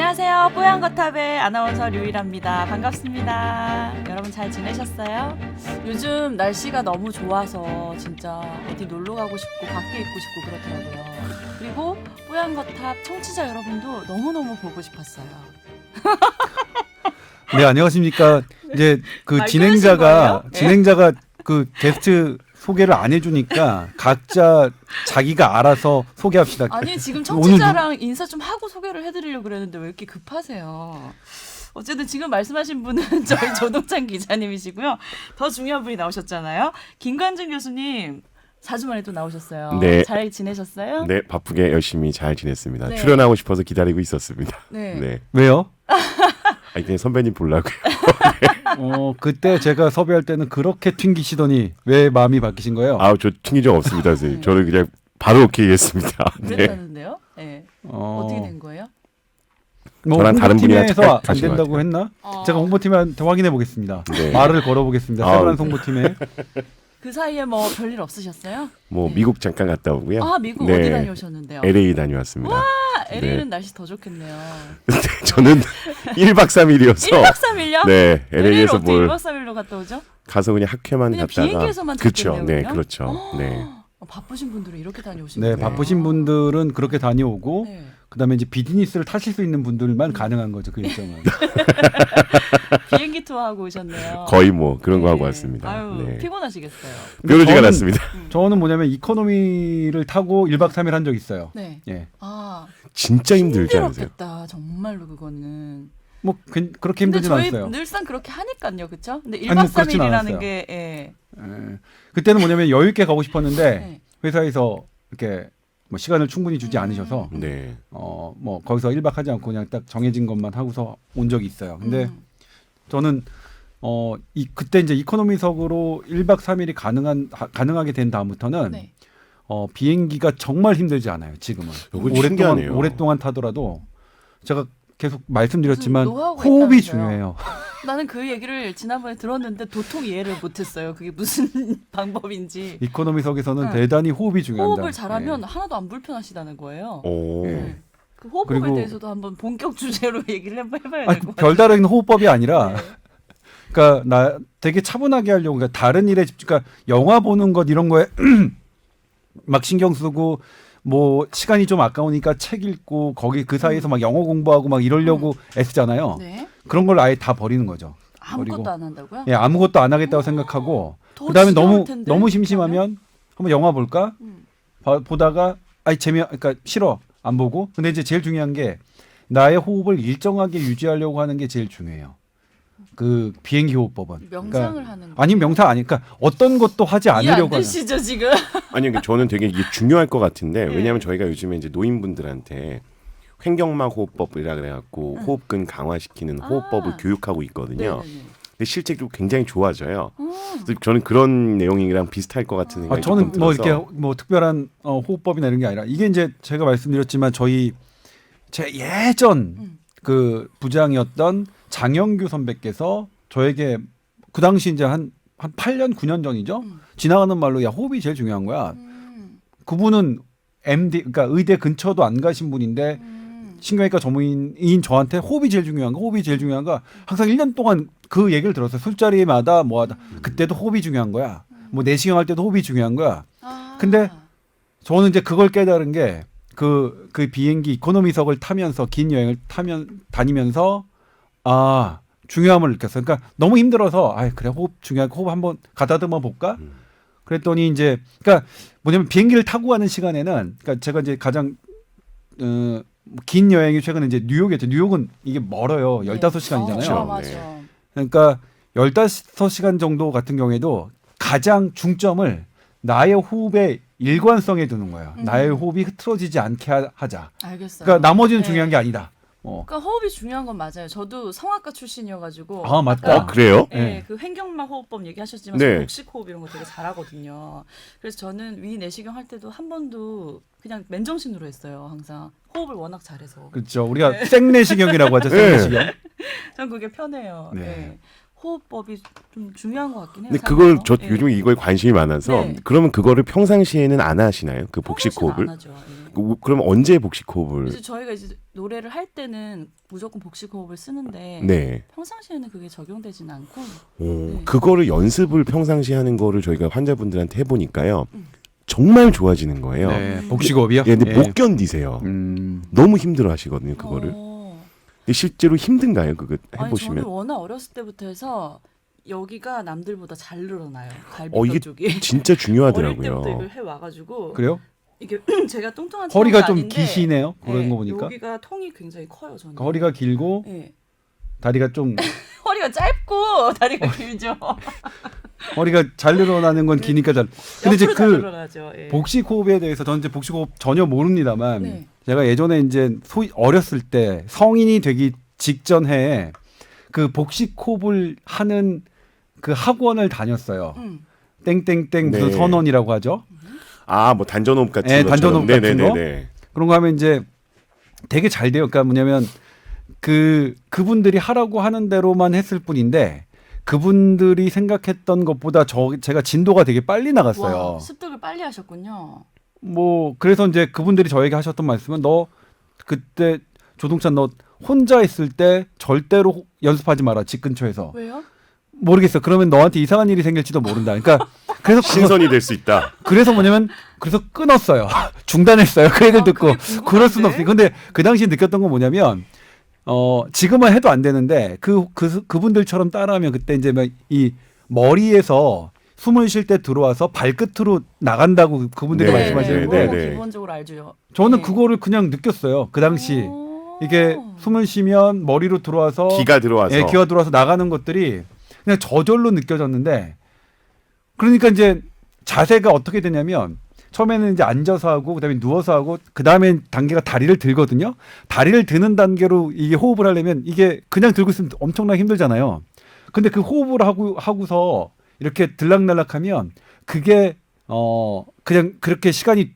안녕하세요. 뽀얀거탑의 아나운서 류일합니다. 반갑습니다. 여러분 잘 지내셨어요? 요즘 날씨가 너무 좋아서 진짜 어디 놀러 가고 싶고 밖에 있고 싶고 그렇더라고요. 그리고 뽀얀거탑 청취자 여러분도 너무너무 보고 싶었어요. 네, 안녕하십니까. 이제 그 말 끊으신 거예요? 네? 진행자가 그 게스트 소개를 안 해주니까 각자 자기가 알아서 소개합시다. 아니 지금 청취자랑 인사 좀 하고 소개를 해드리려고 그랬는데 왜 이렇게 급하세요? 어쨌든 지금 말씀하신 분은 저희 조동찬 기자님이시고요. 더 중요한 분이 나오셨잖아요. 김관준 교수님 4주 만에 또 나오셨어요. 네. 잘 지내셨어요? 네, 바쁘게 열심히 잘 지냈습니다. 네. 출연하고 싶어서 기다리고 있었습니다. 네. 왜요? 아니 그냥 선배님 보려고요. 그때 제가 섭외할 때는 그렇게 튕기시더니 왜 마음이 바뀌신 거예요? 아우 저 튕긴 적 없습니다, 선생님. 네. 저는 그냥 바로 오케이 했습니다. 네. 그랬다는데요? 네. 어떻게 된 거예요? 뭐 저랑 다른 분이랑 홍보팀에서 안 다신 것 된다고 같아요. 했나? 어. 제가 홍보팀한테 확인해 보겠습니다. 네. 말을 걸어보겠습니다. 아우. 세브란스 홍보팀에. 그 사이에 뭐 별일 없으셨어요? 뭐 네. 미국 잠깐 갔다 오고요. 아 미국 네. 어디 다녀오셨는데요? LA 다녀왔습니다. 아, LA는 네. 날씨 더 좋겠네요. 저는 1박 3일이어서 1박 3일요? 네, LA에서 어떻게 뭘 1박 3일로 갔다 오죠? 가서 그냥 학회만 그냥 갔다가 비행기에서만 그렇죠. 탔겠네요, 네, 그냥? 그렇죠. 네. 바쁘신 분들은 이렇게 다녀오시는 네, 거예요. 바쁘신 분들은 그렇게 다녀오고 네. 그다음에 이제 비즈니스를 타실 수 있는 분들만 가능한 거죠, 그 일정은. 비행기 투어 하고 오셨네요. 거의 뭐 그런 거 네. 하고 왔습니다. 아유, 네. 피곤하시겠어요. 뾰루지가 저는- 났습니다. 저는 뭐냐면 이코노미를 타고 1박 3일 한 적 있어요. 네. 예. 아, 진짜 힘들지 않으세요? 힘들었겠다. 정말로 그거는. 뭐 그렇게 근데 힘들진 저희 않았어요. 늘상 그렇게 하니까요, 그렇죠? 근데 1박 아니, 뭐 그렇진 3일이라는 않았어요. 게 예. 예. 그때는 뭐냐면 여유 있게 가고 싶었는데 네. 회사에서 이렇게 뭐 시간을 충분히 주지 않으셔서 네. 뭐 거기서 1박 하지 않고 그냥 딱 정해진 것만 하고서 온 적이 있어요. 근데 저는 그때 이제 이코노미석으로 1박 3일이 가능하게 된 다음부터는 네. 비행기가 정말 힘들지 않아요. 지금은 이거 신기하네요. 오랫동안 타더라도 제가 계속 말씀드렸지만 무슨 노하우가 호흡이 있다면서요? 중요해요. 나는 그 얘기를 지난번에 들었는데 도통 이해를 못했어요. 그게 무슨 방법인지. 이코노미석에서는 네. 대단히 호흡이 중요합니다. 호흡을 잘하면 예. 하나도 안 불편하시다는 거예요. 오. 예. 그 호흡법에 그리고- 대해서도 한번 본격 주제로 얘기를 해봐야 아니, 될 것 같아요. 별다른 호흡법이 아니라 네. 그러니까 나 되게 차분하게 하려고 그러니까 다른 일에 집중 그러니까 영화 보는 것 이런 거에 막 신경 쓰고 뭐 시간이 좀 아까우니까 책 읽고 거기 그 사이에서 막 영어 공부하고 막 이러려고 애쓰잖아요. 네. 그런 걸 아예 다 버리는 거죠. 아무것도 버리고. 안 한다고요? 예, 아무것도 안 하겠다고 생각하고 더 그다음에 지겨울 너무 텐데, 너무 그러면? 심심하면 한번 영화 볼까? 음. 보다가 아니 그러니까 싫어 안 보고 근데 이제 제일 중요한 게 나의 호흡을 일정하게 유지하려고 하는 게 제일 중요해요. 그 비행기 호흡법은 명상을 하는 거. 아니 명상 아니니까 어떤 것도 하지 이해 안 않으려고 하는. 되시죠 지금? 아니 그러니까 저는 되게 이게 중요할 것 같은데 네. 왜냐하면 저희가 요즘에 이제 노인분들한테 횡격막 호흡법이라 그래갖고 호흡근 강화시키는 호흡법을 교육하고 있거든요. 네네네. 근데 실제로 굉장히 좋아져요. 음. 그래서 저는 그런 내용이랑 비슷할 것 같은 생각이 저는 조금 뭐 들어서. 이렇게 뭐 특별한 호흡법이나 이런 게 아니라 이게 이제 제가 말씀드렸지만 제 예전 그 부장이었던 장영규 선배께서 저에게 그 당시 이제 한 8년 9년 전이죠. 지나가는 말로 야 호흡이 제일 중요한 거야. 그분은 MD 그러니까 의대 근처도 안 가신 분인데 신경외과 전문의인 저한테 호흡이 제일 중요한가 항상 1년 동안 그 얘기를 들었어요. 술자리마다 뭐하다 그때도 호흡이 중요한 거야. 뭐 내시경 할 때도 호흡이 중요한 거야. 아. 근데 저는 이제 그걸 깨달은 게 그 비행기 이코노미석을 타면서 긴 여행을 다니면서 중요함을 느꼈어요. 그러니까 너무 힘들어서 그래 호흡 중요하고 호흡 한번 가다듬어 볼까? 그랬더니 이제 그러니까 뭐냐면 비행기를 타고 가는 시간에는 그러니까 제가 이제 가장 긴 여행이 최근에 이제 뉴욕이었죠. 뉴욕은 이게 멀어요. 15시간이잖아요. 그렇죠. 맞아. 그러니까 15시간 정도 같은 경우에도 가장 중점을 나의 호흡의 일관성에 두는 거예요. 나의 호흡이 흐트러지지 않게 하자. 알겠어요. 그러니까 나머지는 네. 중요한 게 아니다. 그러니까 호흡이 중요한 건 맞아요. 저도 성악과 출신이어가지고. 아, 맞다. 아까 그래요? 네, 네. 그 횡격막 호흡법 얘기하셨지만 네. 저 복식 호흡 이런 거 되게 잘하거든요. 그래서 저는 위 내시경 할 때도 한 번도 그냥 맨정신으로 했어요. 항상 호흡을 워낙 잘해서. 그렇죠. 우리가 생내시경이라고 하죠. 생내시경. 전 그게 편해요. 네. 네. 호흡법이 좀 중요한 것 같긴 해요. 근데 그걸 살면서. 저 예. 요즘에 이거에 관심이 많아서 네. 그러면 그거를 평상시에는 안 하시나요? 그 복식 평소에는 호흡을? 안 하죠. 예. 그럼 언제 복식 호흡을? 그래서 저희가 이제 노래를 할 때는 무조건 복식 호흡을 쓰는데 네. 평상시에는 그게 적용되지는 않고 오, 그거를 연습을 평상시 하는 거를 저희가 환자분들한테 해보니까요. 정말 좋아지는 거예요. 네, 복식호흡이요? 예, 근데 예. 못 견디세요. 너무 힘들어 하시거든요, 그거를. 근데 실제로 힘든가요, 그거 아니 해보시면? 저는 워낙 어렸을 때부터 해서 여기가 남들보다 잘 늘어나요. 갈비뼈 이게 쪽이. 진짜 어릴 중요하더라고요. 때부터 이걸 해 와가지고 그래요? 이게 제가 뚱뚱한 허리가 체형은 좀 아닌데, 기시네요. 그런 네, 거 보니까. 여기가 통이 굉장히 커요. 저는. 그러니까 허리가 길고 네. 다리가 좀 허리가 짧고 다리가 길죠. 허리가 잘 늘어나는 건 기니까 잘. 근데 이제 옆으로 잘 그 늘어나죠. 예. 복식호흡에 대해서 저는 이제 복식호흡 전혀 모릅니다만 네. 제가 예전에 이제 어렸을 때 성인이 되기 직전 해에 그 복식호흡을 하는 그 학원을 다녔어요. 땡땡땡 무슨 네. 선원이라고 하죠. 아, 뭐 단전호흡 같은 네, 것처럼. 단전호흡 같은 거. 네네네네. 그런 거 하면 이제 되게 잘 돼요. 그러니까 뭐냐면 그분들이 하라고 하는 대로만 했을 뿐인데 그분들이 생각했던 것보다 제가 진도가 되게 빨리 나갔어요. 와, 습득을 빨리 하셨군요. 뭐 그래서 이제 그분들이 저에게 하셨던 말씀은 너 그때 조동찬 너 혼자 있을 때 절대로 연습하지 마라 집 근처에서. 왜요? 모르겠어. 그러면 너한테 이상한 일이 생길지도 모른다. 그러니까 그래서 신선이 될 수 있다. 그래서 뭐냐면 그래서 끊었어요. 중단했어요. 그 얘기를 듣고 그게 궁금한데? 그럴 수는 없어요. 근데 그 당시에 느꼈던 건 뭐냐면 지금은 해도 안 되는데 그분들처럼 따라하면 그때 이제 막 이 머리에서 숨을 쉴 때 들어와서 발끝으로 나간다고 그분들이 네, 말씀하시는데 네, 네. 기본적으로 알죠. 저는 네. 그거를 그냥 느꼈어요. 그 당시 오. 이게 숨을 쉬면 머리로 들어와서 기가 들어와서. 예, 기가 들어와서 나가는 것들이 그냥 저절로 느껴졌는데 그러니까 이제 자세가 어떻게 되냐면 처음에는 이제 앉아서 하고 그다음에 누워서 하고 그다음에 단계가 다리를 들거든요. 다리를 드는 단계로 이게 호흡을 하려면 이게 그냥 들고 있으면 엄청나게 힘들잖아요. 근데 그 호흡을 하고서 이렇게 들락날락하면 그게 그냥 그렇게 시간이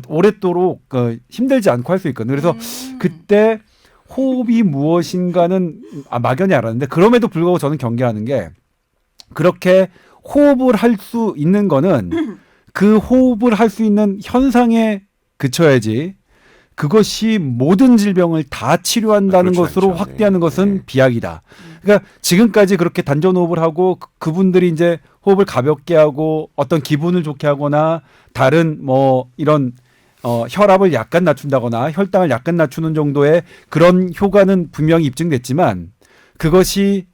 오랫도록 힘들지 않고 할 수 있거든요. 그래서 그때 호흡이 무엇인가는 막연히 알았는데 그럼에도 불구하고 저는 경계하는 게 그렇게 호흡을 할 수 있는 거는 그 호흡을 할 수 있는 현상에 그쳐야지 그것이 모든 질병을 다 치료한다는 그렇지 것으로 않죠. 확대하는 네. 것은 네. 비약이다. 그러니까 지금까지 그렇게 단전호흡을 하고 그분들이 이제 호흡을 가볍게 하고 어떤 기분을 좋게 하거나 다른 뭐 이런 혈압을 약간 낮춘다거나 혈당을 약간 낮추는 정도의 그런 효과는 분명히 입증됐지만 그것이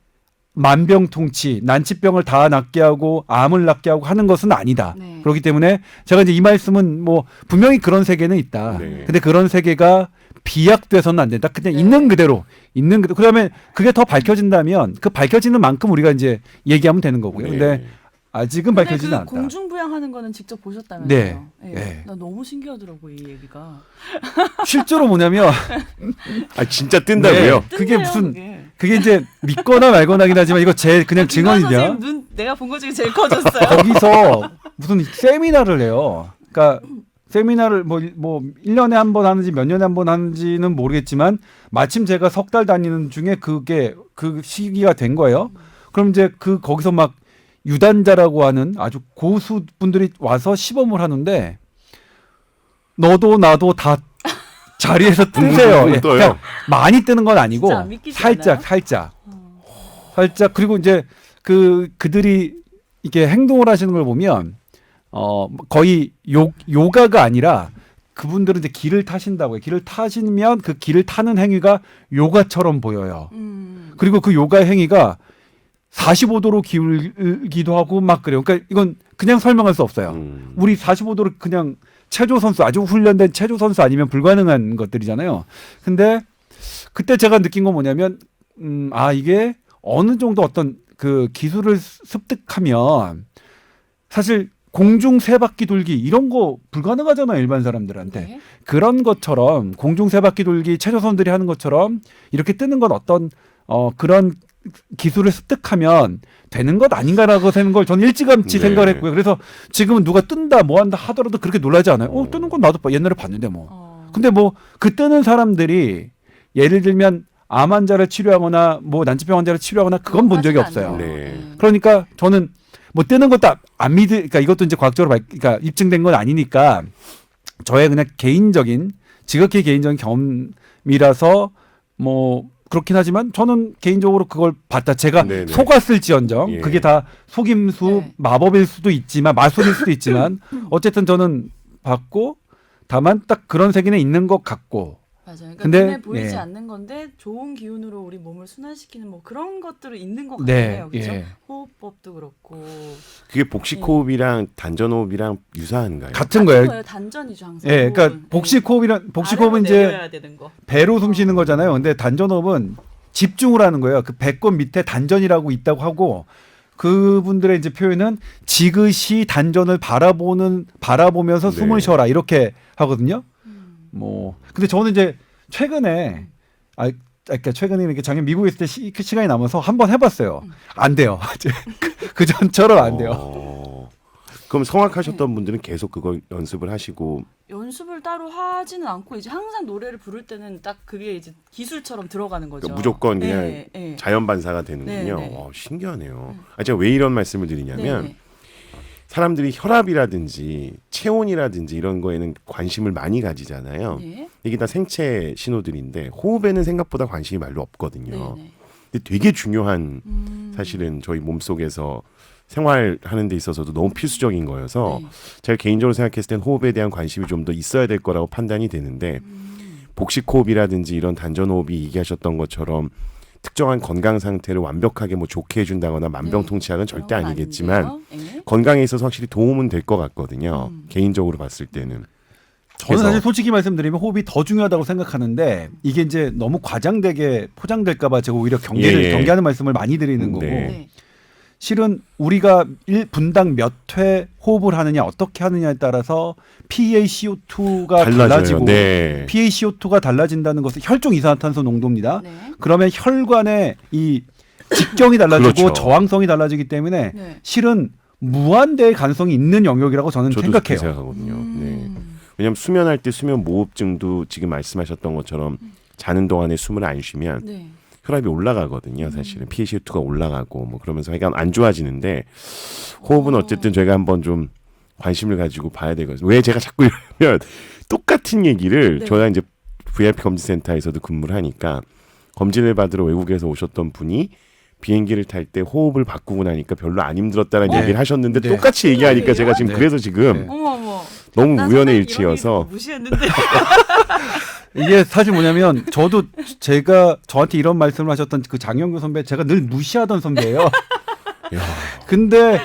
만병통치, 난치병을 다 낫게 하고 암을 낫게 하고 하는 것은 아니다. 네. 그렇기 때문에 제가 이제 이 말씀은 뭐 분명히 그런 세계는 있다. 네. 근데 그런 세계가 비약돼서는 안 된다. 그냥 네. 있는 그대로. 그다음에 그게 더 밝혀진다면 그 밝혀지는 만큼 우리가 이제 얘기하면 되는 거고요. 네. 근데 아직은 근데 밝혀지지 그 않았다. 공중부양하는 거는 직접 보셨다면서요? 네. 예. 네. 나 너무 신기하더라고 이 얘기가. 실제로 뭐냐면 아, 진짜 뜬다고요? 네. 그게 뜬대요, 무슨 그게. 그게 이제 믿거나 말거나긴 하지만 이거 제 그냥 김관 증언이냐? 선생님 눈 내가 본 것 중에 제일 커졌어요. 거기서 무슨 세미나를 해요. 그러니까 세미나를 뭐 1년에 한 번 하는지 몇 년에 한 번 하는지는 모르겠지만 마침 제가 석 달 다니는 중에 그게 그 시기가 된 거예요. 그럼 이제 거기서 막 유단자라고 하는 아주 고수분들이 와서 시범을 하는데 너도 나도 다 자리에서 뜨세요. 예, 떠요. 그냥 많이 뜨는 건 아니고 진짜 안 믿기지 않아요? 살짝 그리고 이제 그들이 이렇게 행동을 하시는 걸 보면 거의 요가가 아니라 그분들은 이제 길을 타신다고요. 길을 타시면 그 길을 타는 행위가 요가처럼 보여요. 그리고 그 요가 행위가 45도로 기울기도 하고 막 그래요. 그러니까 이건 그냥 설명할 수 없어요. 우리 45도로 그냥 체조 선수 아주 훈련된 체조 선수 아니면 불가능한 것들이잖아요. 근데 그때 제가 느낀 건 뭐냐면 이게 어느 정도 어떤 그 기술을 습득하면 사실 공중 세 바퀴 돌기 이런 거 불가능하잖아요. 일반 사람들한테. 네. 그런 것처럼 공중 세 바퀴 돌기 체조선들이 하는 것처럼 이렇게 뜨는 건 어떤 그런 기술을 습득하면 되는 것 아닌가라고 하는 걸 저는 일찌감치 네. 생각을 했고요. 그래서 지금은 누가 뜬다 뭐 한다 하더라도 그렇게 놀라지 않아요. 뜨는 건 나도 옛날에 봤는데 뭐. 근데 뭐 그 뜨는 사람들이 예를 들면 암 환자를 치료하거나 뭐 난치병 환자를 치료하거나 그건 본 적이 하지는 없어요. 않죠. 네. 그러니까 저는 뭐 뜨는 것도 안 믿을, 그러니까 이것도 이제 과학적으로 그러니까 입증된 건 아니니까 저의 그냥 개인적인 지극히 개인적인 경험이라서 뭐 그렇긴 하지만 저는 개인적으로 그걸 봤다. 제가 네네. 속았을지언정 예. 그게 다 속임수 네. 마법일 수도 있지만 마술일 수도 있지만 어쨌든 저는 봤고 다만 딱 그런 세계는 있는 것 같고 맞아요. 그러니까 근데, 눈에 보이지 예. 않는 건데 좋은 기운으로 우리 몸을 순환시키는 뭐 그런 것들은 있는 것 네, 같아요. 그렇죠? 예. 호흡법도 그렇고 그게 복식호흡이랑 단전호흡이랑 유사한가요? 같은 거예요. 거예요. 단전이죠 항상. 예, 그러니까 호흡은. 복식호흡이란 복식호흡은 아래로 이제 내려야 되는 거. 배로 숨 쉬는 거잖아요. 근데 단전호흡은 집중을 하는 거예요. 그 배꼽 밑에 단전이라고 있다고 하고 그분들의 이제 표현은 지그시 단전을 바라보면서 네. 숨을 쉬어라 이렇게 하거든요. 뭐 근데 저는 이제 최근에 그러니까 최근에 이렇게 작년 미국에 있을 때 시간이 남아서 한번 해봤어요. 안 돼요. 그 전처럼 안 돼요. 그럼 성악하셨던 분들은 계속 그걸 연습을 하시고 연습을 따로 하지는 않고 이제 항상 노래를 부를 때는 딱 그게 이제 기술처럼 들어가는 거죠. 그러니까 무조건 그냥 네, 네. 자연 반사가 되는군요. 네, 네. 신기하네요. 제가 왜 이런 말씀을 드리냐면 네. 사람들이 혈압이라든지 체온이라든지 이런 거에는 관심을 많이 가지잖아요. 네. 이게 다 생체 신호들인데 호흡에는 생각보다 관심이 별로 없거든요. 네, 네. 근데 되게 중요한 사실은 저희 몸속에서 생활하는 데 있어서도 너무 필수적인 거여서 네. 제가 개인적으로 생각했을 땐 호흡에 대한 관심이 좀 더 있어야 될 거라고 판단이 되는데 복식호흡이라든지 이런 단전호흡이 얘기하셨던 것처럼 특정한 건강 상태를 완벽하게 뭐 좋게 해준다거나 만병통치약은 절대 그런 건 아니겠지만 아닌데요. 네. 건강에 있어서 확실히 도움은 될 것 같거든요. 개인적으로 봤을 때는. 저는 그래서- 사실 솔직히 말씀드리면 호흡이 더 중요하다고 생각하는데 이게 이제 너무 과장되게 포장될까봐 제가 오히려 예. 경계하는 말씀을 많이 드리는 거고 네. 네. 실은 우리가 1분당 몇 회 호흡을 하느냐 어떻게 하느냐에 따라서 PaCO2가 달라지고 네. PaCO2가 달라진다는 것은 혈중 이산화탄소 농도입니다. 네. 그러면 혈관의 이 직경이 달라지고 그렇죠. 저항성이 달라지기 때문에 네. 실은 무한대의 가능성이 있는 영역이라고 저는 저도 그렇게 생각해요. 생각하거든요. 네. 왜냐하면 수면할 때 수면 모흡증도 지금 말씀하셨던 것처럼 자는 동안에 숨을 안 쉬면 네. 혈압이 올라가거든요. 사실은 PaCO2가 올라가고 뭐 그러면서 약간 안 좋아지는데 호흡은 어쨌든 저희가 한번 좀 관심을 가지고 봐야 되거든요. 왜 제가 자꾸 이러면 똑같은 얘기를 네. 저희가 이제 VIP 검진센터에서도 근무를 하니까 검진을 받으러 외국에서 오셨던 분이 비행기를 탈 때 호흡을 바꾸고 나니까 별로 안 힘들었다는 네. 얘기를 하셨는데 네. 똑같이 얘기하니까 제가 지금 네. 그래서 지금 네. 어머 어머. 너무 난 우연의 선생님 일치여서 이런 거 무시했는데. 이게 사실 뭐냐면 저도 제가 저한테 이런 말씀을 하셨던 그 장영규 선배 제가 늘 무시하던 선배예요. 야, 근데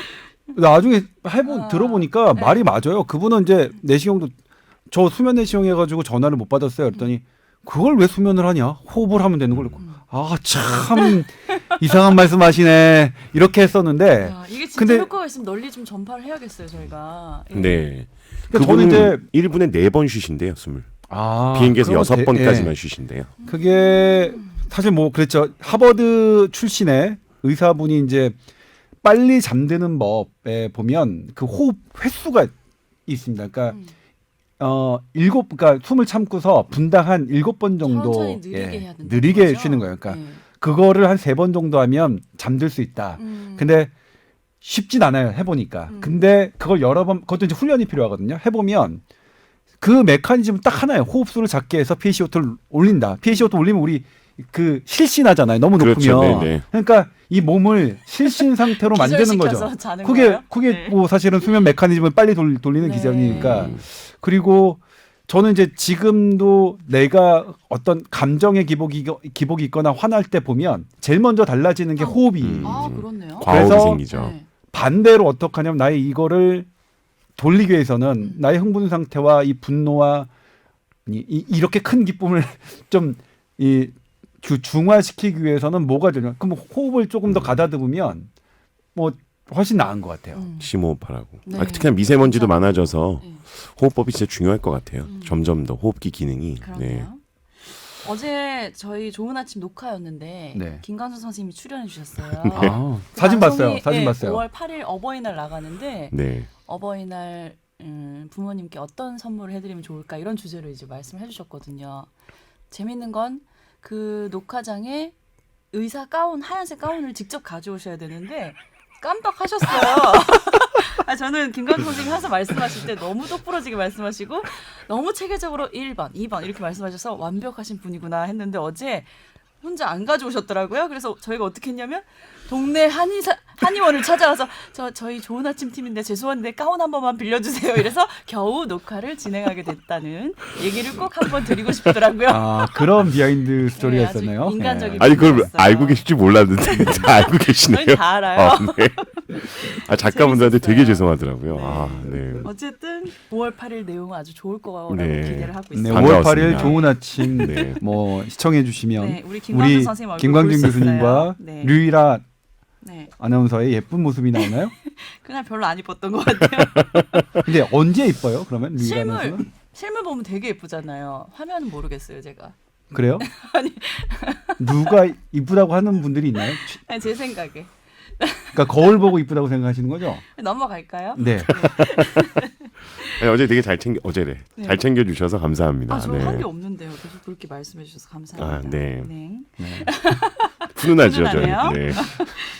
나중에 들어보니까 네. 말이 맞아요. 그분은 이제 내시경도 저 수면 내시경 해가지고 전화를 못 받았어요. 그랬더니 그걸 왜 수면을 하냐? 호흡을 하면 되는 걸. 아 참 이상한 말씀하시네. 이렇게 했었는데. 야, 이게 진짜 근데- 효과가 있으면 널리 좀 전파를 해야겠어요 저희가. 예. 네. 그러니까 저는 이제 1분에 4번 쉬신대요, 숨을. 비행기에서 그건 6번까지만 예. 쉬신대요. 그게 사실 뭐 그랬죠. 하버드 출신의 의사분이 이제 빨리 잠드는 법에 보면 그 호흡 횟수가 있습니다. 그러니까 그러니까 숨을 참고서 분당 한 7번 정도 천천히 느리게 해야 된다. 느리게 쉬는 거예요. 그러니까 그거를 한 3번 정도 하면 잠들 수 있다. 근데 쉽진 않아요. 해보니까. 근데 그걸 여러 번 그것도 이제 훈련이 필요하거든요. 해보면 그 메커니즘은 딱 하나예요. 호흡수를 작게 해서 PaCO2를 올린다. PaCO2 올리면 우리 그 실신하잖아요. 너무 그렇죠. 높으면. 네네. 그러니까 이 몸을 실신 상태로 만드는 거죠. 자는 그게 거예요? 그게 네. 뭐 사실은 수면 메커니즘을 빨리 돌리는 네. 기전이니까. 그리고 저는 이제 지금도 내가 어떤 감정의 기복이 있거나 화날 때 보면 제일 먼저 달라지는 게 호흡이. 아 그렇네요. 과호흡이 그래서- 생기죠. 네. 반대로 어떻게 하냐면 나의 이거를 돌리기 위해서는 나의 흥분 상태와 이 분노와 이렇게 큰 기쁨을 좀 중화시키기 위해서는 뭐가 되냐? 그럼 호흡을 조금 더 가다듬으면 뭐 훨씬 나은 것 같아요. 심호흡하라고. 네. 특히나 미세먼지도 진짜. 많아져서 네. 호흡법이 진짜 중요할 것 같아요. 점점 더 호흡기 기능이. 그러네요. 어제 저희 좋은 아침 녹화였는데 네. 김광수 선생님이 출연해 주셨어요. 아, 그 사진 방송이, 봤어요. 사진 예, 봤어요. 5월 8일 어버이날 나가는데 네. 어버이날 부모님께 어떤 선물을 해드리면 좋을까 이런 주제로 이제 말씀해 주셨거든요. 재밌는 건 그 녹화장에 의사 가운 하얀색 가운을 직접 가져오셔야 되는데 깜빡하셨어요. 아, 저는 김광준 선생님이 항상 말씀하실 때 너무 똑부러지게 말씀하시고 너무 체계적으로 1번, 2번 이렇게 말씀하셔서 완벽하신 분이구나 했는데 어제 혼자 안 가져오셨더라고요. 그래서 저희가 어떻게 했냐면 동네 한의원을 찾아가서 저희 좋은 아침 팀인데 죄송한데 가운 한 번만 빌려주세요. 이래서 겨우 녹화를 진행하게 됐다는 얘기를 꼭 한번 드리고 싶더라고요. 아, 그런 비하인드 스토리가 네, 아주 있었네요. 인간적인 아니 그걸 부분이었어요. 알고 계실 줄 몰랐는데 다 알고 계시네요. 저희 다 알아요. 네. 아, 작가분들한테 되게 재밌었어요. 죄송하더라고요. 네. 아, 네. 어쨌든 5월 8일 내용은 아주 좋을 거라고 네. 기대를 하고 네, 있습니다. 5월 8일 반가웠습니다. 좋은 아침 네. 뭐 시청해 주시면 네, 우리 김광준 선생님 얼굴 김광준 볼 수 있어요. 교수님과 네. 류일아 네, 아나운서의 예쁜 모습이 나오나요? 그날 별로 안 이뻤던 것 같아요. 근데 언제 이뻐요? 그러면 류일아 실물 아나운서는? 실물 보면 되게 예쁘잖아요. 화면은 모르겠어요, 제가. 그래요? 누가 이쁘다고 하는 분들이 있나요? 아니, 제 생각에. 그러니까 거울 보고 이쁘다고 생각하시는 거죠? 넘어갈까요? 네. 아니, 어제 되게 어제래. 네. 잘 챙겨 주셔서 감사합니다. 아, 저 네. 한 게 없는데요. 계속 그렇게 말씀해 주셔서 감사합니다. 아, 네. 네. 훈훈하죠, 훈훈하네요. 저희. 네.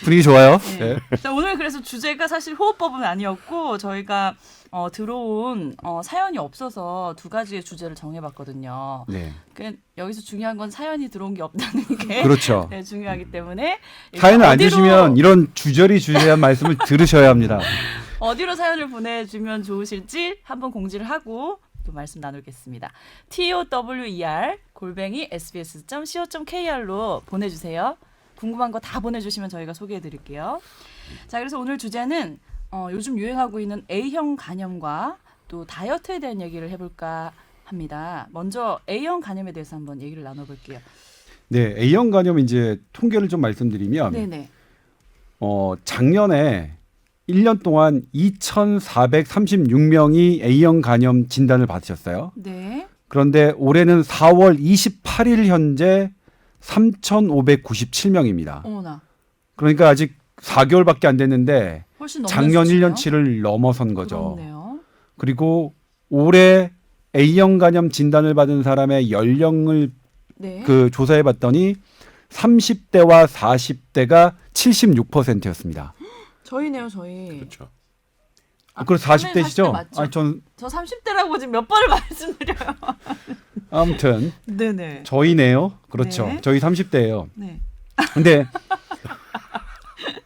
분위기 좋아요. 네. 네. 자, 오늘 그래서 주제가 사실 호흡법은 아니었고 저희가 들어온 사연이 없어서 두 가지의 주제를 정해봤거든요. 네. 여기서 중요한 건 사연이 들어온 게 없다는 게 그렇죠. 네, 중요하기 때문에 사연을 안 어디로- 주시면 이런 주저리주저한 말씀을 들으셔야 합니다. 어디로 사연을 보내주면 좋으실지 한번 공지를 하고 또 말씀 나누겠습니다. tower@sbs.co.kr로 보내주세요. 궁금한 거 다 보내주시면 저희가 소개해드릴게요. 자, 그래서 오늘 주제는 요즘 유행하고 있는 A형 간염과 또 다이어트에 대한 얘기를 해볼까 합니다. 먼저 A형 간염에 대해서 한번 얘기를 나눠볼게요. 네, A형 간염 이제 통계를 좀 말씀드리면 네네. 작년에 1년 동안 2,436명이 A형 간염 진단을 받으셨어요. 네. 그런데 올해는 4월 28일 현재 3,597명입니다. 어머나. 그러니까 아직 4개월밖에 안 됐는데 훨씬 넘는 작년 수치네요. 1년치를 넘어선 거죠. 그렇네요. 그리고 올해 A형 간염 진단을 받은 사람의 연령을 네. 그 조사해 봤더니 30대와 40대가 76%였습니다. 저희네요, 저희. 그렇죠. 그래서 40대시죠? 맞죠? 아니 전 저 30대라고 지금 몇 번을 말씀드려요. 아무튼 네네. 저희네요. 그렇죠. 네. 저희 30대예요. 네. 근데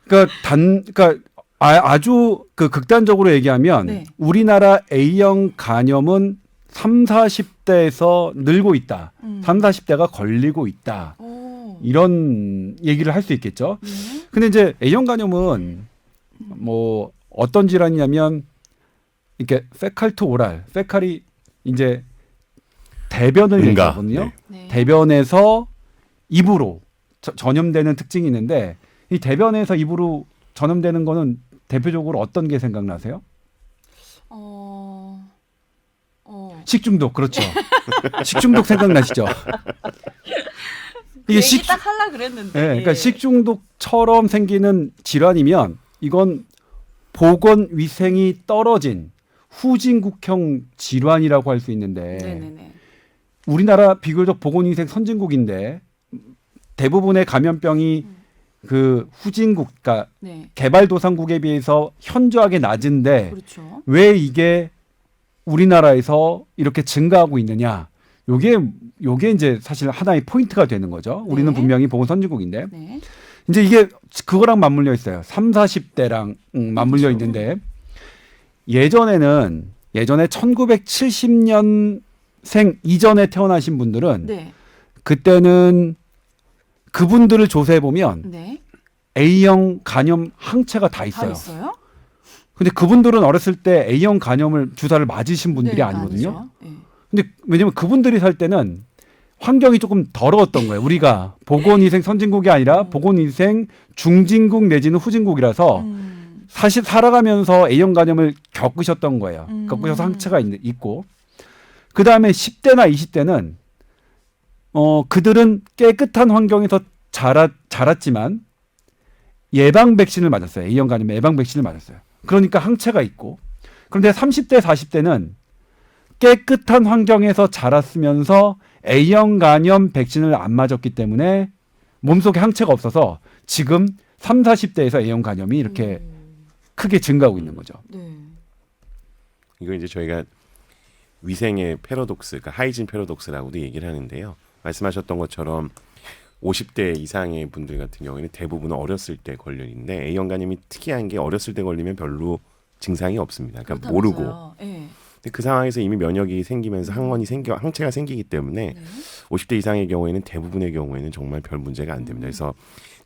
그러니까 아주 그 극단적으로 얘기하면 네. 우리나라 A형 간염은 3, 40대에서 늘고 있다. 3, 40대가 걸리고 있다. 오. 이런 얘기를 할 수 있겠죠. 네. 근데 이제 A형 간염은 뭐 어떤 질환이냐면 이렇게 페칼 투 오랄, 페칼이 이제 대변을 응가. 얘기하거든요. 네. 네. 대변에서 입으로 전염되는 특징이 있는데 이 대변에서 입으로 전염되는 거는 대표적으로 어떤 게 생각나세요? 식중독, 그렇죠. 식중독 생각나시죠? 그 얘기 딱 하려 그랬는데. 네, 그러니까 식중독처럼 생기는 질환이면 이건 보건 위생이 떨어진 후진국형 질환이라고 할 수 있는데 네네네. 우리나라 비교적 보건 위생 선진국인데 대부분의 감염병이 그 후진국, 그러니까 네. 개발도상국에 비해서 현저하게 낮은데 그렇죠. 왜 이게 우리나라에서 이렇게 증가하고 있느냐? 요게 이제 사실 하나의 포인트가 되는 거죠. 우리는 네. 분명히 보건 선진국인데 네. 이제 이게 그거랑 맞물려 있어요. 3, 40대랑 맞물려 그렇죠. 있는데 예전에 1970년생 이전에 태어나신 분들은 네. 그때는 그분들을 조사해 보면 네. A형 간염 항체가 다 다 있어요. 있어요? 근데 그분들은 어렸을 때 A형 간염을 주사를 맞으신 분들이 네, 아니거든요. 아니죠. 네. 근데 왜냐면 그분들이 살 때는 환경이 조금 더러웠던 거예요. 우리가 보건위생 선진국이 아니라 보건위생 중진국 내지는 후진국이라서 사실 살아가면서 A형 간염을 겪으셨던 거예요. 겪으셔서 항체가 있고 그 다음에 10대나 20대는 그들은 깨끗한 환경에서 자랐지만 예방 백신을 맞았어요. A형 간염 예방 백신을 맞았어요. 그러니까 항체가 있고 그런데 30대, 40대는 깨끗한 환경에서 자랐으면서 A형 간염 백신을 안 맞았기 때문에 몸속에 항체가 없어서 지금 3, 40대에서 A형 간염이 이렇게 크게 증가하고 있는 거죠. 네. 이거 이제 저희가 위생의 패러독스, 그러니까 하이진 패러독스라고도 얘기를 하는데요. 말씀하셨던 것처럼 50대 이상의 분들 같은 경우에는 대부분은 어렸을 때 걸리는데 A형 간염이 특이한 게 어렸을 때 걸리면 별로 증상이 없습니다. 그러니까 모르고. 네. 근데 그 상황에서 이미 면역이 생기면서 항체가 생기기 때문에 50대 이상의 경우에는 대부분의 경우에는 정말 별 문제가 안 됩니다. 그래서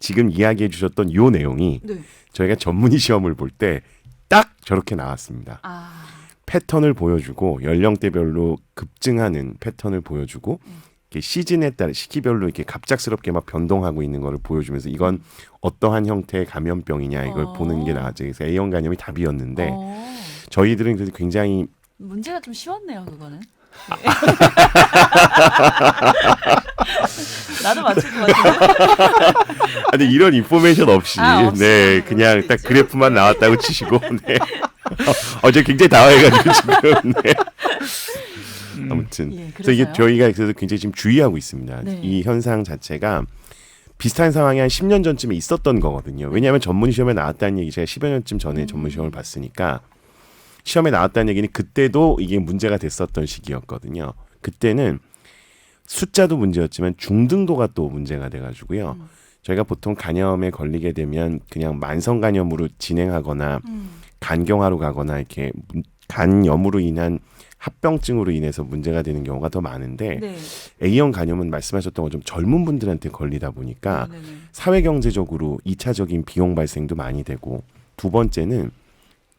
지금 이야기해 주셨던 이 내용이 네. 저희가 전문의 시험을 볼 때 딱 저렇게 나왔습니다. 아. 패턴을 보여주고 연령대별로 급증하는 패턴을 보여주고 이렇게 시즌에 따라 시기별로 이렇게 갑작스럽게 막 변동하고 있는 거를 보여주면서 이건 어떠한 형태의 감염병이냐 이걸 보는 게 나왔죠. 그래서 A형 간염이 답이었는데 저희들은 그래서 굉장히 문제가 좀 쉬웠네요, 그거는. 나도 맞출 것 같은데. 근데 이런 인포메이션 없이 네 그냥 딱 그래프만 나왔다고 치시고 네. 어제 굉장히 당황해가지고 지금 네. 아무튼 예, 그래서 이게 그래서요? 저희가 그래서 굉장히 지금 주의하고 있습니다. 네. 이 현상 자체가 비슷한 상황이 한 10년 전쯤에 있었던 거거든요. 왜냐하면 전문 시험에 나왔다는 얘기 제가 10여 년쯤 전에 전문 시험을 봤으니까 시험에 나왔다는 얘기는 그때도 이게 문제가 됐었던 시기였거든요. 그때는 숫자도 문제였지만 중등도가 또 문제가 돼가지고요. 저희가 보통 간염에 걸리게 되면 그냥 만성 간염으로 진행하거나 간경화로 가거나 이렇게 간염으로 인한 합병증으로 인해서 문제가 되는 경우가 더 많은데 네. A형 간염은 말씀하셨던 것처럼 젊은 분들한테 걸리다 보니까 네네. 사회경제적으로 2차적인 비용 발생도 많이 되고 두 번째는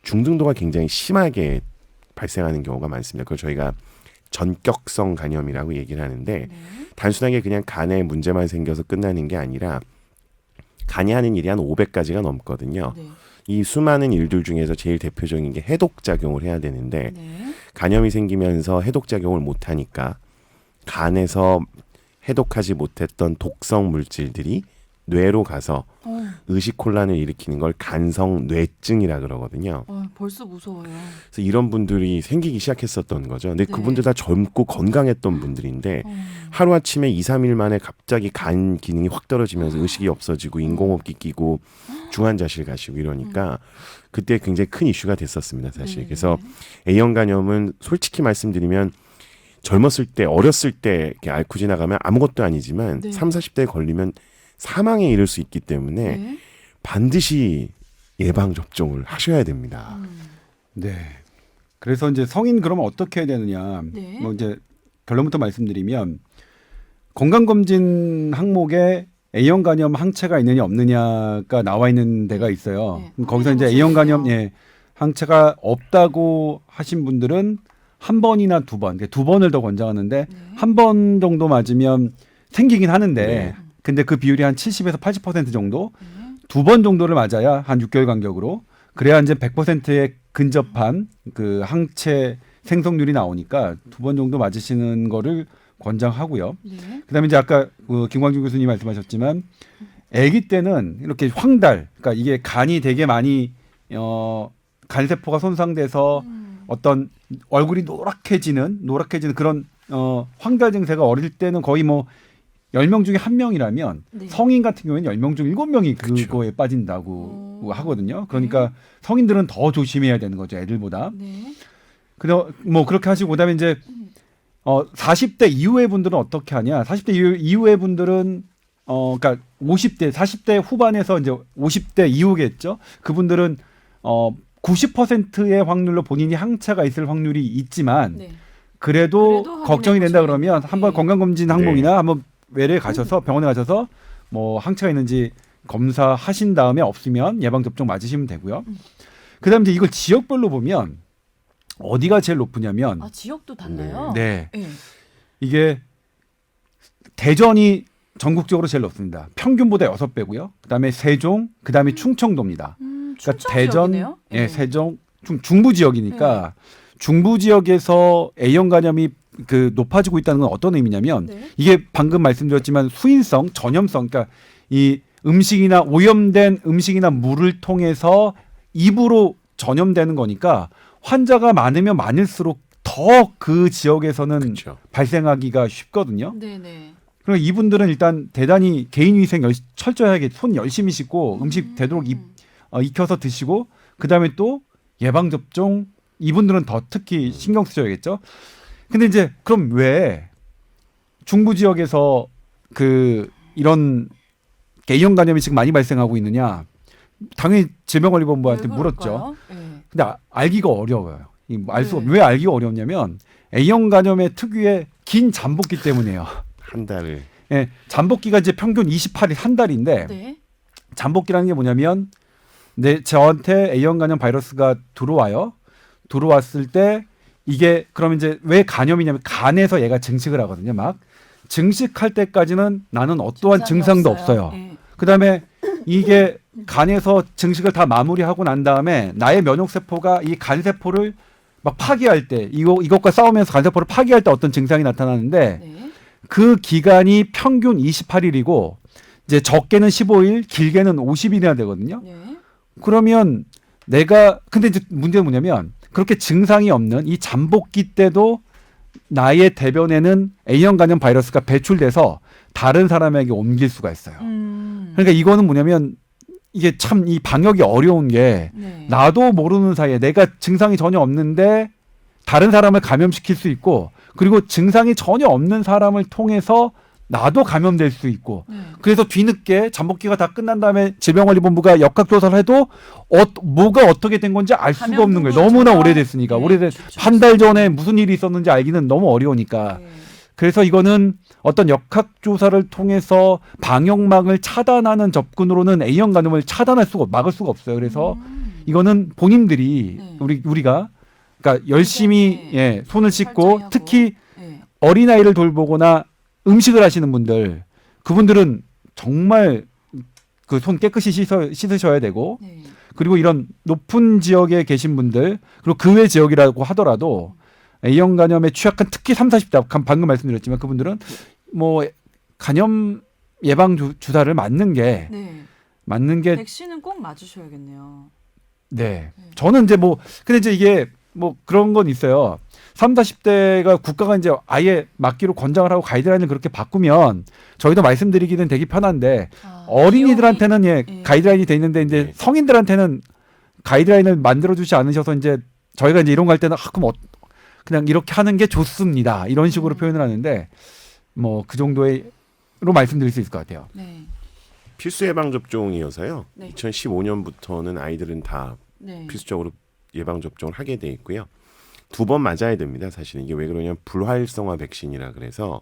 중등도가 굉장히 심하게 발생하는 경우가 많습니다. 그걸 저희가 전격성 간염이라고 얘기를 하는데 네. 단순하게 그냥 간에 문제만 생겨서 끝나는 게 아니라 간이 하는 일이 한 500가지가 넘거든요. 네. 이 수많은 일들 중에서 제일 대표적인 게 해독작용을 해야 되는데 네. 간염이 생기면서 해독작용을 못하니까 간에서 해독하지 못했던 독성 물질들이 뇌로 가서 의식혼란을 일으키는 걸 간성 뇌증이라 그러거든요. 벌써 무서워요. 그래서 이런 분들이 생기기 시작했었던 거죠. 근데 네. 그분들 다 젊고 건강했던 분들인데 하루아침에 2, 3일 만에 갑자기 간 기능이 확 떨어지면서 의식이 없어지고 인공호흡기 끼고 중환자실 가시고 이러니까 그때 굉장히 큰 이슈가 됐었습니다. 사실. 네. 그래서 A형 간염은 솔직히 말씀드리면 젊었을 때 어렸을 때 이렇게 앓고 지나가면 아무것도 아니지만 네. 3, 40대에 걸리면 사망에 이를 수 있기 때문에 네. 반드시 예방 접종을 하셔야 됩니다. 네. 그래서 이제 성인 그러면 어떻게 해야 되느냐. 네. 뭐 이제 결론부터 말씀드리면 건강검진 항목에 A형 간염 항체가 있느냐 없느냐가 나와 있는 데가 있어요. 네. 그럼 거기서 이제 A형 간염 항체가 없다고 하신 분들은 한 번이나 두 번, 두 번을 더 권장하는데 한 번 정도 맞으면 생기긴 하는데 네. 근데 그 비율이 한 70에서 80% 정도 두 번 정도를 맞아야 한 6개월 간격으로 그래야 이제 100%에 근접한 그 항체 생성률이 나오니까 두 번 정도 맞으시는 거를 권장하고요. 네. 그다음에 이제 아까 김광준 교수님 말씀하셨지만 아기 때는 이렇게 황달, 그러니까 이게 간이 되게 많이 간세포가 손상돼서 어떤 얼굴이 노랗게지는 그런 황달 증세가 어릴 때는 거의 뭐 10명 중에 1명이라면 네. 성인 같은 경우에는 10명 중 7명이 그거에 빠진다고 하거든요. 그러니까 성인들은 더 조심해야 되는 거죠, 애들보다. 네. 그래서 뭐 그렇게 하시고 그다음에 이제 40대 이후의 분들은 어떻게 하냐? 40대 이후의 분들은 그러니까 50대, 40대 후반에서 이제 50대 이후겠죠. 그분들은 90%의 확률로 본인이 항체가 있을 확률이 있지만 네. 그래도 걱정이 된다 확인해 그러면 보셔야 한번 돼. 건강검진 항목이나 한번 외래에 가셔서 병원에 가셔서 뭐 항체가 있는지 검사하신 다음에 없으면 예방접종 맞으시면 되고요. 그다음에 이제 이걸 지역별로 보면 어디가 제일 높으냐면 지역도 달라요? 네. 네. 이게 대전이 전국적으로 제일 높습니다. 평균보다 6배고요. 그다음에 세종, 그다음에 충청도입니다. 충청 지역이네요? 예, 세종 중부 지역이니까 중부 지역에서 A형 간염이 그 높아지고 있다는 건 어떤 의미냐면 네. 이게 방금 말씀드렸지만 수인성, 전염성, 그러니까 이 음식이나 오염된 음식이나 물을 통해서 입으로 전염되는 거니까 환자가 많으면 많을수록 더 그 지역에서는 그렇죠. 발생하기가 쉽거든요. 네네. 그리고 이분들은 일단 대단히 개인위생 철저하게 손 열심히 씻고 음식 되도록 익혀서 드시고 그다음에 또 예방접종 이분들은 더 특히 신경 쓰셔야겠죠. 근데 이제 그럼 왜 중부 지역에서 그 이런 A형 간염이 지금 많이 발생하고 있느냐? 당연히 질병관리본부한테 왜 물었죠. 그럴까요? 네. 근데 알기가 어려워요. 네. 왜 알기가 어려웠냐면 A형 간염의 특유의 긴 잠복기 때문이에요. 한 달을 예, 잠복기가 이제 평균 28일 한 달인데 네. 잠복기라는 게 뭐냐면 저한테 A형 간염 바이러스가 들어와요. 들어왔을 때 이게 그럼 이제 왜 간염이냐면 간에서 얘가 증식을 하거든요. 막 증식할 때까지는 나는 어떠한 증상도 없어요. 네. 그다음에 이게 간에서 증식을 다 마무리하고 난 다음에 나의 면역 세포가 이 간 세포를 막 파괴할 때 이것과 싸우면서 간 세포를 파괴할 때 어떤 증상이 나타나는데 네. 그 기간이 평균 28일이고 이제 적게는 15일, 길게는 50일이나 되거든요. 네. 그러면 근데 이제 문제는 뭐냐면 그렇게 증상이 없는 이 잠복기 때도 나의 대변에는 A형 간염 바이러스가 배출돼서 다른 사람에게 옮길 수가 있어요. 그러니까 이거는 뭐냐면 이게 참 이 방역이 어려운 게 네. 나도 모르는 사이에 내가 증상이 전혀 없는데 다른 사람을 감염시킬 수 있고 그리고 증상이 전혀 없는 사람을 통해서 나도 감염될 수 있고 네. 그래서 뒤늦게 잠복기가 다 끝난 다음에 질병관리본부가 역학조사를 해도 뭐가 어떻게 된 건지 알 수가 없는 거예요. 너무나 오래됐으니까. 한 달 전에 무슨 일이 있었는지 알기는 너무 어려우니까. 네. 그래서 이거는 어떤 역학조사를 통해서 방역망을 차단하는 접근으로는 A형 간염을 막을 수가 없어요. 그래서 이거는 본인들이 네. 우리가 그러니까 열심히 네. 손을 씻고 철저히 특히 네. 어린아이를 돌보거나 음식을 하시는 분들 그분들은 정말 그 손 깨끗이 씻으셔야 되고 네. 그리고 이런 높은 지역에 계신 분들 그리고 그 외 지역이라고 하더라도 A형 간염에 취약한 특히 30, 40대 방금 말씀드렸지만 그분들은 뭐 간염 예방 주사를 맞는 게 네. 백신은 꼭 맞으셔야겠네요. 네. 저는 이제 근데 이제 이게 그런 건 있어요. 30, 40대가 국가가 이제 아예 맞기로 권장을 하고 가이드라인을 그렇게 바꾸면 저희도 말씀드리기는 되게 편한데 어린이들한테는 가이드라인이 돼 있는데 이제 네. 성인들한테는 가이드라인을 만들어 주지 않으셔서 이제 저희가 이제 이런 거 할 때는 그럼 그냥 이렇게 하는 게 좋습니다. 이런 식으로 표현을 하는데 그 정도로 말씀드릴 수 있을 것 같아요. 네. 필수 예방 접종이어서요. 네. 2015년부터는 아이들은 다 네. 필수적으로 예방 접종을 하게 돼 있고요. 2번 맞아야 됩니다. 사실은 이게 왜 그러냐면 불활성화 백신이라 그래서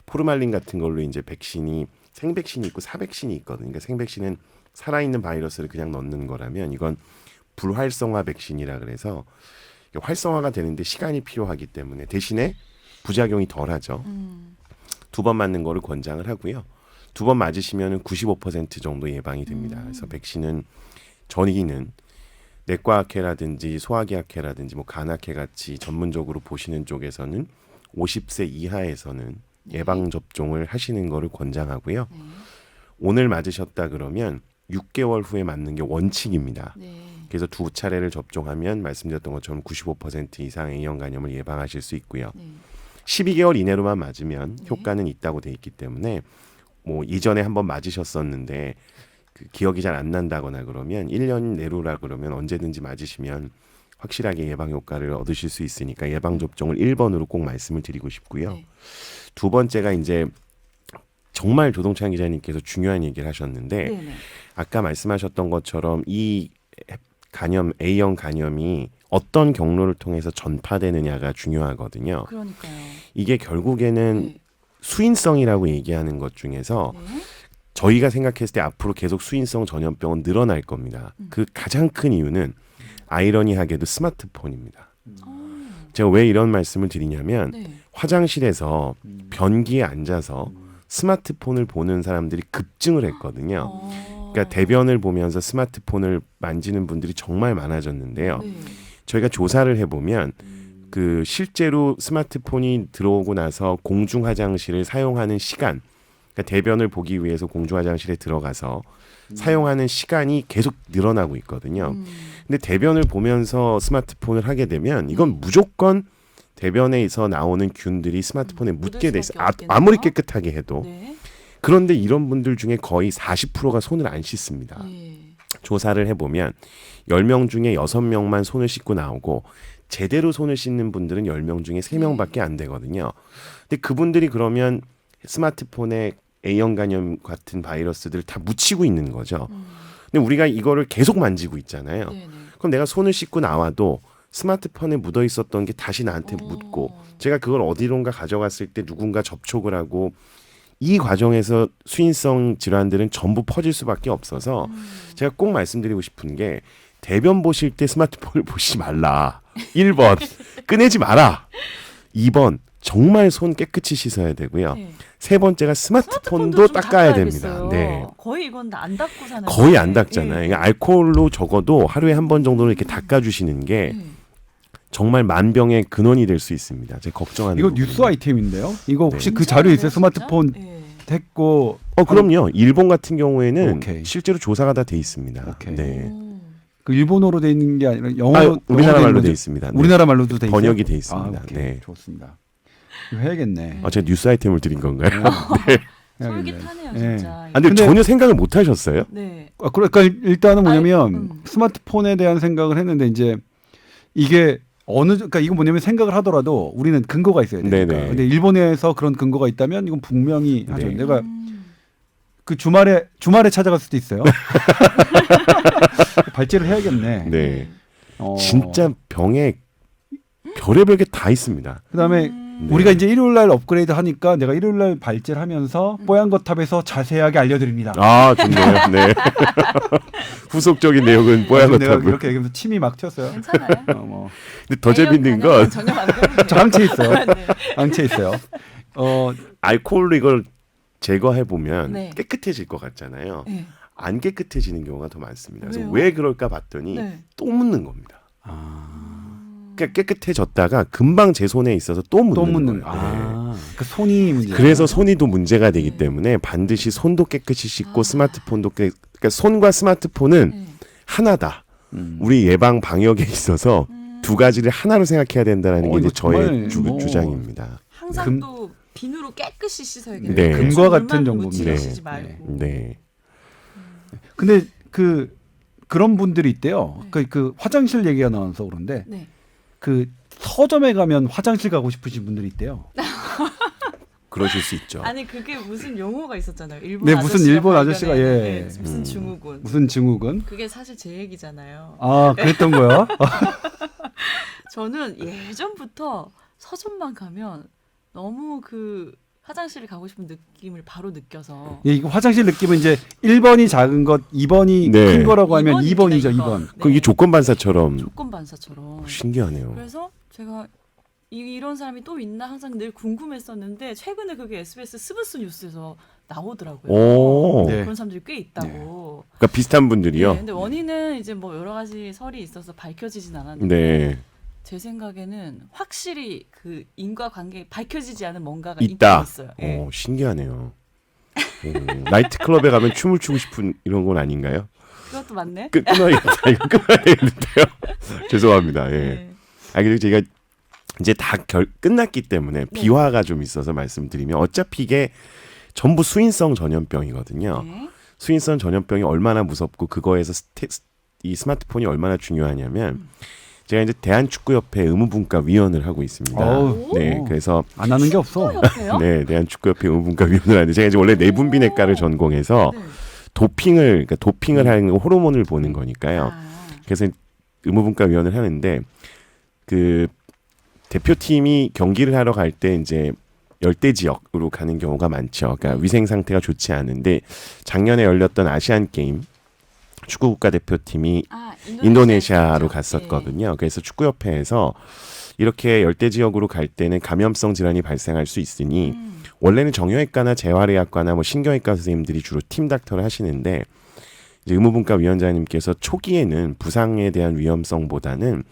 포르말린 같은 걸로 이제 백신이 생백신이 있고 사백신이 있거든요. 그러니까 생백신은 살아있는 바이러스를 그냥 넣는 거라면 이건 불활성화 백신이라 그래서 활성화가 되는데 시간이 필요하기 때문에 대신에 부작용이 덜하죠. 2번 맞는 거를 권장을 하고요. 2번 맞으시면은 95% 정도 예방이 됩니다. 그래서 백신은 전이는 내과학회라든지 소화기학회라든지 간학회 같이 전문적으로 보시는 쪽에서는 50세 이하에서는 예방 접종을 하시는 거를 권장하고요. 오늘 맞으셨다 그러면 6개월 후에 맞는 게 원칙입니다. 네. 그래서 2차례를 접종하면 말씀드렸던 것처럼 95% 이상 A형 간염을 예방하실 수 있고요. 네. 12개월 이내로만 맞으면 효과는 있다고 돼 있기 때문에 이전에 한번 맞으셨었는데 그 기억이 잘 안 난다거나 그러면 1년 내로라 그러면 언제든지 맞으시면 확실하게 예방 효과를 얻으실 수 있으니까 예방 접종을 1번으로 꼭 말씀을 드리고 싶고요. 네. 두 번째가 이제 정말 조동찬 기자님께서 중요한 얘기를 하셨는데 네네. 아까 말씀하셨던 것처럼 이 간염 A형 간염이 어떤 경로를 통해서 전파되느냐가 중요하거든요. 그러니까요. 이게 결국에는 네. 수인성이라고 얘기하는 것 중에서 네. 저희가 생각했을 때 앞으로 계속 수인성 전염병은 늘어날 겁니다. 그 가장 큰 이유는 아이러니하게도 스마트폰입니다. 제가 왜 이런 말씀을 드리냐면 네. 화장실에서 변기에 앉아서 스마트폰을 보는 사람들이 급증을 했거든요. 그러니까 대변을 보면서 스마트폰을 만지는 분들이 정말 많아졌는데요. 네. 저희가 조사를 해보면 그 실제로 스마트폰이 들어오고 나서 공중 화장실을 사용하는 시간, 그러니까 대변을 보기 위해서 공중 화장실에 들어가서 사용하는 시간이 계속 늘어나고 있거든요. 근데 대변을 보면서 스마트폰을 하게 되면 이건 무조건 대변에서 나오는 균들이 스마트폰에 묻게 돼 있어요. 수밖에 없겠네요. 아무리 깨끗하게 해도. 네. 그런데 이런 분들 중에 거의 40%가 손을 안 씻습니다. 예. 조사를 해보면 10명 중에 6명만 손을 씻고 나오고 제대로 손을 씻는 분들은 10명 중에 3명밖에 안 되거든요. 근데 그분들이 그러면 스마트폰에 A형 간염 같은 바이러스들을 다 묻히고 있는 거죠. 근데 우리가 이거를 계속 만지고 있잖아요. 네네. 그럼 내가 손을 씻고 나와도 스마트폰에 묻어 있었던 게 다시 나한테 묻고 제가 그걸 어디론가 가져갔을 때 누군가 접촉을 하고 이 과정에서 수인성 질환들은 전부 퍼질 수밖에 없어서 제가 꼭 말씀드리고 싶은 게 대변 보실 때 스마트폰을 보시지 말라. 1번 꺼내지 마라. 2번 정말 손 깨끗이 씻어야 되고요. 네. 세 번째가 스마트폰도 좀 닦아야 닦아야겠어요. 됩니다. 네. 거의 이건 안 닦고 사는. 거의 안 닦잖아요. 그러니까 알코올로 적어도 하루에 한 번 정도는 이렇게 닦아주시는 게 정말 만병의 근원이 될 수 있습니다. 제가 걱정하는 이거 부분입니다. 뉴스 아이템인데요. 이거 혹시 네. 그 자료 있어요? 스마트폰 네. 했고 그럼요. 일본 같은 경우에는 오케이. 실제로 조사가 다 돼 있습니다. 오케이. 네. 그 일본어로 돼 있는 게 아니라 영어로 우리나라 영어로 말로 돼 돼 있는 있습니다. 네. 우리나라 말로도 돼 있어요. 번역이 돼 있습니다. 오케이. 네. 좋습니다. 이거 해야겠네. 제가 뉴스 아이템을 드린 건가요? 해야겠네. 솔깃하네요, 네. 진짜. 근데 근데- 전혀 생각을 못 하셨어요? 네. 그러니까 일단은 뭐냐면 아니, 스마트폰에 대한 생각을 했는데 이제 이게 그러니까 이건 뭐냐면 생각을 하더라도 우리는 근거가 있어야 되니까. 네네. 근데 일본에서 그런 근거가 있다면 이건 분명히 하죠. 네. 내가 그 주말에 찾아갈 수도 있어요. 발제를 해야겠네. 네. 어, 진짜 병에 별의별 게 다 있습니다. 그다음에 네. 우리가 이제 일요일 날 업그레이드 하니까 내가 일요일 날 발제를 하면서 뽀얀거탑에서 자세하게 알려드립니다. 좋네요. 네. 후속적인 내용은 내가 뽀얀거탑을. 이렇게 얘기하면서 침이 막 튀었어요. 괜찮아요. 근데 더 재밌는 건 전혀 안 되는. 저 항체 있어요. 네. 항체 있어요. 알코올로 이걸 제거해 보면 네. 깨끗해질 것 같잖아요. 네. 안 깨끗해지는 경우가 더 많습니다. 그래서 왜요? 왜 그럴까 봤더니 네. 또 묻는 겁니다. 그러니까 깨끗해졌다가 금방 제 손에 있어서 또 묻는, 또 묻는. 거예요. 네. 그 손이 문제. 그래서 손이 또 문제가 되기 때문에 반드시 손도 깨끗이 씻고 스마트폰도 그러니까 손과 스마트폰은 네. 하나다. 우리 예방 방역에 있어서 두 가지를 하나로 생각해야 된다는 게 이거 이제 저의 정말 주장입니다. 항상 또 비누로 깨끗이 씻어야겠네요. 네. 금과 같은 물만 정보입니다. 묻히시지 네. 말고. 네. 근데 그런 분들이 있대요. 그 화장실 얘기가 나와서 그런데 네. 그 서점에 가면 화장실 가고 싶으신 분들이 있대요. 그러실 수 있죠. 아니 그게 무슨 용어가 있었잖아요. 일본 네, 아저씨가 무슨 일본 발견해. 아저씨가, 예. 네, 무슨 증후군. 무슨 증후군? 그게 사실 제 얘기잖아요. 그랬던 거야? 저는 예전부터 서점만 가면 너무 그 화장실을 가고 싶은 느낌을 바로 느껴서 예, 이거 화장실 느낌은 이제 1번이 작은 것, 2번이 네. 큰 거라고 하면 2번입니다, 2번이죠, 2번. 그럼 이게 조건 반사처럼 조건 반사처럼. 신기하네요. 그래서 제가 이런 사람이 또 있나 항상 늘 궁금했었는데 최근에 그게 SBS 스브스 뉴스에서 나오더라고요. 오. 네. 그런 사람들이 꽤 있다고. 그러니까 비슷한 분들이요. 네, 근데 원인은 이제 뭐 여러 가지 설이 있어서 밝혀지진 않았는데 네. 제 생각에는 확실히 그 인과관계 밝혀지지 않은 뭔가가 있다. 있어요. 예. 신기하네요. 나이트클럽에 가면 춤을 추고 싶은 이런 건 아닌가요? 그것도 맞네. 끊어야겠다. 이거 끊어야겠는데요. 죄송합니다. 예. 네. 그리고 제가 이제 다 끝났기 때문에 비화가 좀 있어서 말씀드리면 어차피 이게 전부 수인성 전염병이거든요. 네. 수인성 전염병이 얼마나 무섭고 그거에서 이 스마트폰이 얼마나 중요하냐면 제가 이제 대한축구협회 의무분과위원을 하고 있습니다. 어우. 네, 그래서 안 하는 게 없어. 축구협회요? 네, 대한축구협회 의무분과위원을 하는데 제가 이제 원래 내분비내과를 전공해서 네. 도핑을 하는 거 호르몬을 보는 거니까요. 아, 그래서 의무분과위원을 하는데 그 대표팀이 경기를 하러 갈 때 이제 열대 지역으로 가는 경우가 많죠. 그러니까 위생 상태가 좋지 않은데 작년에 열렸던 아시안 게임 축구 국가대표팀이 인도네시아로 갔었거든요. 그래서 축구협회에서 이렇게 열대 지역으로 갈 때는 감염성 질환이 발생할 수 있으니 원래는 정형외과나 재활의학과나 뭐 신경외과 선생님들이 주로 팀 닥터를 하시는데 이제 의무분과 위원장님께서 초기에는 부상에 대한 위험성보다는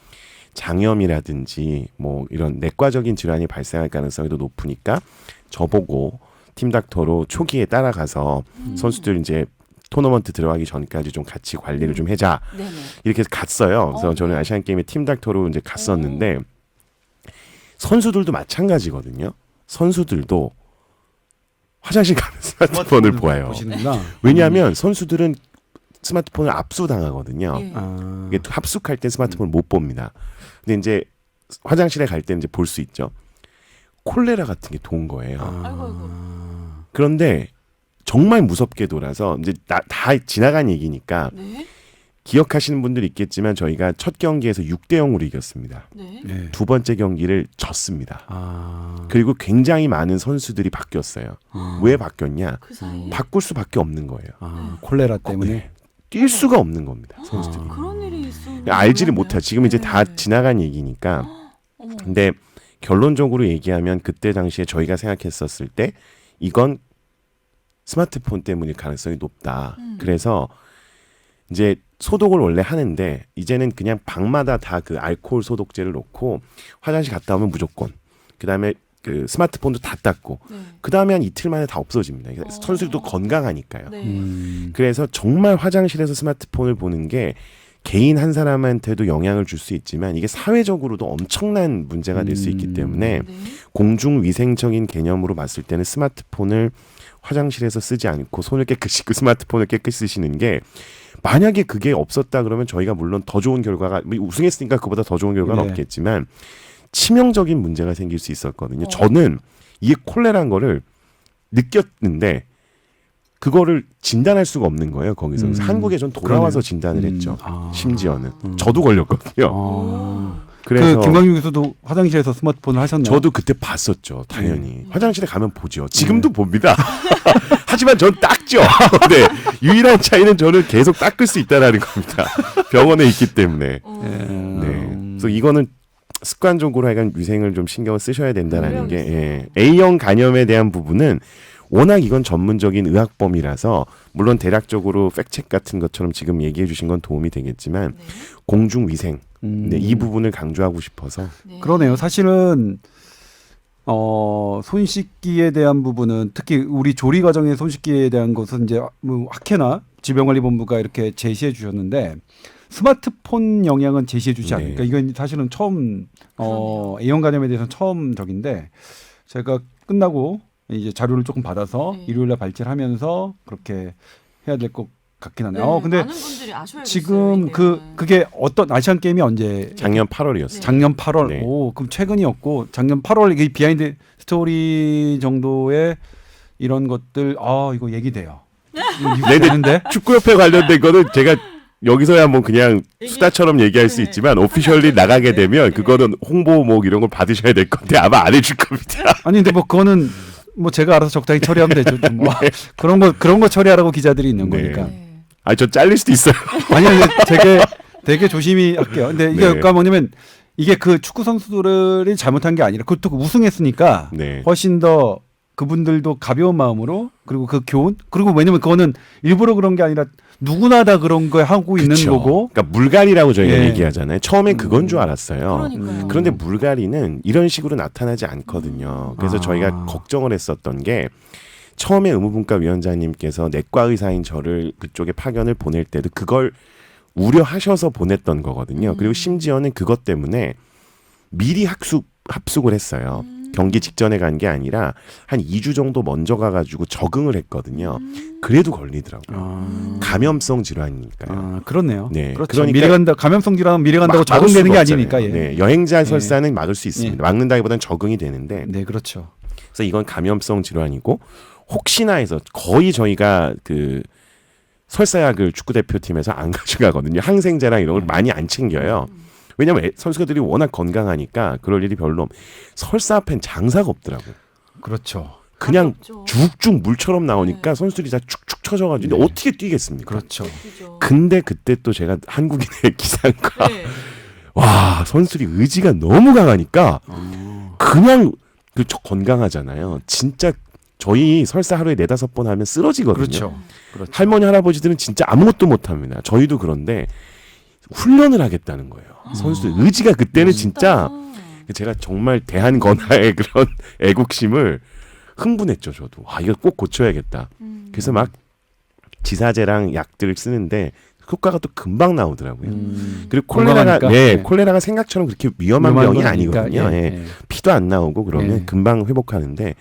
장염이라든지 뭐 이런 내과적인 질환이 발생할 가능성이 더 높으니까 저보고 팀 닥터로 초기에 따라가서 선수들 이제 토너먼트 들어가기 전까지 좀 같이 관리를 좀 해자 이렇게 해서 갔어요. 그래서 저는 아시안 게임에 팀 닥터로 이제 갔었는데 선수들도 마찬가지거든요. 선수들도 화장실 가면 스마트폰을 보아요. 보시는구나. 왜냐하면 선수들은 스마트폰을 압수당하거든요. 예. 아, 이게 합숙할 때 스마트폰을 못 봅니다. 근데 이제 화장실에 갈 때 이제 볼 수 있죠. 콜레라 같은 게 돈 거예요. 아이고, 아이고. 그런데 정말 무섭게 돌아서 이제 다 지나간 얘기니까 네. 기억하시는 분들 있겠지만 저희가 첫 경기에서 6대 0으로 이겼습니다. 네. 네. 두 번째 경기를 졌습니다. 아, 그리고 굉장히 많은 선수들이 바뀌었어요. 왜 바뀌었냐? 그 사이에 바꿀 수밖에 없는 거예요. 아, 콜레라 때문에. 네. 뛸 수가 없는 겁니다. 선수들이. 그런 일이 있어. 알지를 못하. 지금 이제 다 지나간 얘기니까. 어머. 근데 결론적으로 얘기하면 그때 당시에 저희가 생각했었을 때 이건 스마트폰 때문일 가능성이 높다. 그래서 이제 소독을 원래 하는데 이제는 그냥 방마다 다 그 알코올 소독제를 놓고 화장실 갔다 오면 무조건. 그다음에 그 스마트폰도 다 닦고. 네. 그다음에 한 이틀 만에 다 없어집니다. 선수들도 건강하니까요. 네. 그래서 정말 화장실에서 스마트폰을 보는 게 개인 한 사람한테도 영향을 줄 수 있지만 이게 사회적으로도 엄청난 문제가 될 수 있기 때문에 네. 공중위생적인 개념으로 봤을 때는 스마트폰을 화장실에서 쓰지 않고 손을 깨끗이 씻고 스마트폰을 깨끗이 쓰시는 게 만약에 그게 없었다 그러면 저희가 물론 더 좋은 결과가 우승했으니까 그보다 더 좋은 결과는 네. 없겠지만 치명적인 문제가 생길 수 있었거든요. 저는 이게 콜레라인 거를 느꼈는데 그거를 진단할 수가 없는 거예요. 거기서 그래서 한국에 전 돌아와서 그러네요. 진단을 했죠. 아. 심지어는 저도 걸렸거든요. 아. 그래서 그 김광규 교수도 화장실에서 스마트폰을 하셨나요? 저도 그때 봤었죠. 당연히 화장실에 가면 보죠. 지금도 봅니다. 하지만 전 닦죠. 네, 유일한 차이는 저는 계속 닦을 수 있다라는 겁니다. 병원에 있기 때문에. 네, 그래서 이거는 습관적으로 하여간 위생을 좀 신경을 쓰셔야 된다라는 게 예. A형 간염에 대한 부분은 워낙 이건 전문적인 의학범이라서 물론 대략적으로 팩책 같은 것처럼 지금 얘기해 주신 건 도움이 되겠지만 네. 공중위생 네, 이 부분을 강조하고 싶어서 네. 그러네요. 사실은 손 씻기에 대한 부분은 특히 우리 조리 과정의 손 씻기에 대한 것은 이제 뭐 학회나 질병관리본부가 이렇게 제시해 주셨는데 스마트폰 영향은 제시해 주지 네. 않으니까 이건 사실은 처음 그러네요. A형 간염에 대해서는 처음 적인데 제가 끝나고 이제 자료를 조금 받아서 네. 일요일날 발제하면서 그렇게 해야 될 것 같긴 하네요. 네, 근데 많은 분들이 아셔야겠어요. 지금 이게. 그게 어떤 아시안 게임이 언제? 작년 8월이었어요. 작년 8월. 네. 오, 그럼 최근이었고 작년 8월 이게 비하인드 스토리 정도의 이런 것들 이거 얘기돼요. 네, 네. 되는데 축구협회 관련된 거는 제가 여기서야 뭐 그냥 수다처럼 얘기할 수 네. 있지만 오피셜리 나가게 되면 그거는 홍보목 이런 걸 받으셔야 될 건데 아마 안 해줄 겁니다. 아니 근데 뭐 그거는 뭐 제가 알아서 적당히 처리하면 되죠. 좀 뭐. 그런 거 처리하라고 기자들이 있는 네. 거니까. 네. 저 잘릴 수도 있어요. 아니요, 되게 조심히 할게요. 근데 이게 네. 그러니까 뭐냐면 이게 그 축구 선수들이 잘못한 게 아니라 그것도 우승했으니까 네. 훨씬 더 그분들도 가벼운 마음으로 그리고 그 교훈 그리고 왜냐면 그거는 일부러 그런 게 아니라 누구나 다 그런 거 하고 있는 그쵸. 거고. 그러니까 물갈이라고 저희가 예. 얘기하잖아요. 처음엔 그건 줄 알았어요. 그러니까요. 그런데 물갈이는 이런 식으로 나타나지 않거든요. 그래서 저희가 걱정을 했었던 게 처음에 의무분과 위원장님께서 내과 의사인 저를 그쪽에 파견을 보낼 때도 그걸 우려하셔서 보냈던 거거든요. 그리고 심지어는 그것 때문에 미리 합숙을 했어요. 경기 직전에 간 게 아니라 한 2주 정도 먼저 가가지고 적응을 했거든요. 그래도 걸리더라고요. 감염성 질환이니까요. 그렇네요. 네. 그렇죠. 그러니까 미래 간다 감염성 질환은 미래 간다고 막을 적응되는 게 수가 아니니까. 없잖아요. 예. 네, 여행자 설사는 막을 수 있습니다. 예. 막는다기보다는 적응이 되는데 네, 그렇죠. 그래서 이건 감염성 질환이고 혹시나 해서 거의 저희가 그 설사약을 축구대표팀에서 안 가져가거든요. 항생제랑 이런 걸 많이 안 챙겨요. 왜냐면 선수들이 워낙 건강하니까 그럴 일이 별로 설사 앞엔 장사가 없더라고요. 그렇죠. 그냥 가볍죠. 쭉쭉 물처럼 나오니까 네. 선수들이 다 축축 처져가지고 네. 어떻게 뛰겠습니까? 그렇죠. 그죠. 근데 그때 또 제가 한국인의 기상과 네. 와 선수들이 의지가 너무 강하니까 그냥 건강하잖아요. 진짜 저희 설사 하루에 4-5번 하면 쓰러지거든요. 그렇죠. 그렇죠. 할머니 할아버지들은 진짜 아무것도 못합니다. 저희도 그런데 훈련을 하겠다는 거예요. 선수들 의지가 그때는 진짜 제가 정말 대한건화의 그런 애국심을 흥분했죠. 저도 이거 꼭 고쳐야겠다. 그래서 막 지사제랑 약들을 쓰는데 효과가 또 금방 나오더라고요. 그리고 건강하니까? 콜레라가 네. 콜레라가 생각처럼 그렇게 위험한 위험한 병이 건 아니거든요. 아니니까. 예. 예. 피도 안 나오고 그러면 예. 금방 회복하는데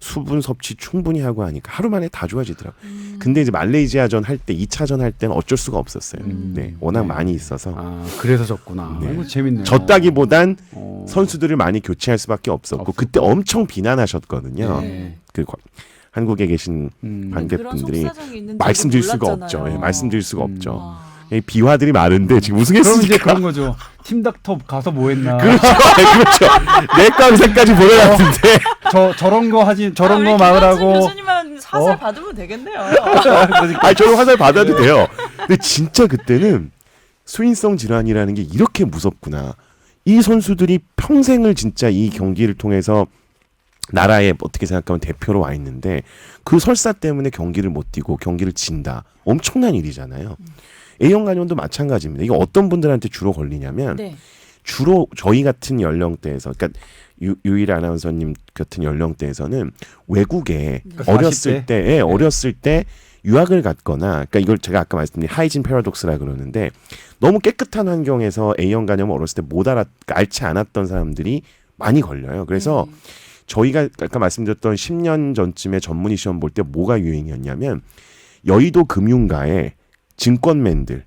수분 섭취 충분히 하고 하니까 하루 만에 다 좋아지더라고요. 근데 이제 말레이시아전 할 때 2차전 할 때는 어쩔 수가 없었어요. 네, 워낙 네. 많이 있어서 아, 그래서 졌구나. 네. 이거 재밌네요. 졌다기보단 어. 선수들을 많이 교체할 수밖에 없었고 없었고. 그때 엄청 비난하셨거든요. 네. 그 한국에 계신 그런 관객분들이 속사정이 있는지 말씀드릴 수가 없죠. 몰랐잖아요. 예, 말씀드릴 수가 없죠. 와. 이 비화들이 많은데 지금 그럼 이제 우승했으니까 그런 거죠. 팀닥터 가서 뭐 했나. 그렇죠. 그렇죠. 내과 의사까지 보내놨는데 저런 거 하지, 저런 거 우리 김현준 막으라고. 교수님만 사살 어? 받으면 되겠네요. 아 저는 화살 받아도 돼요. 근데 진짜 그때는 수인성 질환이라는 게 이렇게 무섭구나. 이 선수들이 평생을 진짜 이 경기를 통해서 나라에 어떻게 생각하면 대표로 와 있는데 그 설사 때문에 경기를 못 뛰고 경기를 진다. 엄청난 일이잖아요. A형 간염도 마찬가지입니다. 이게 어떤 분들한테 주로 걸리냐면 네. 주로 저희 같은 연령대에서 그러니까 유일 아나운서님 같은 연령대에서는 외국에 그러니까 어렸을 40대? 때 예, 어렸을 때 유학을 갔거나 그러니까 이걸 제가 아까 말씀드린 하이진 패러독스라 그러는데 너무 깨끗한 환경에서 A형 간염을 어렸을 때 못 앓지 않았던 사람들이 많이 걸려요. 그래서 저희가 아까 말씀드렸던 10년 전쯤에 전문의 시험 볼 때 뭐가 유행이었냐면 여의도 금융가에 증권맨들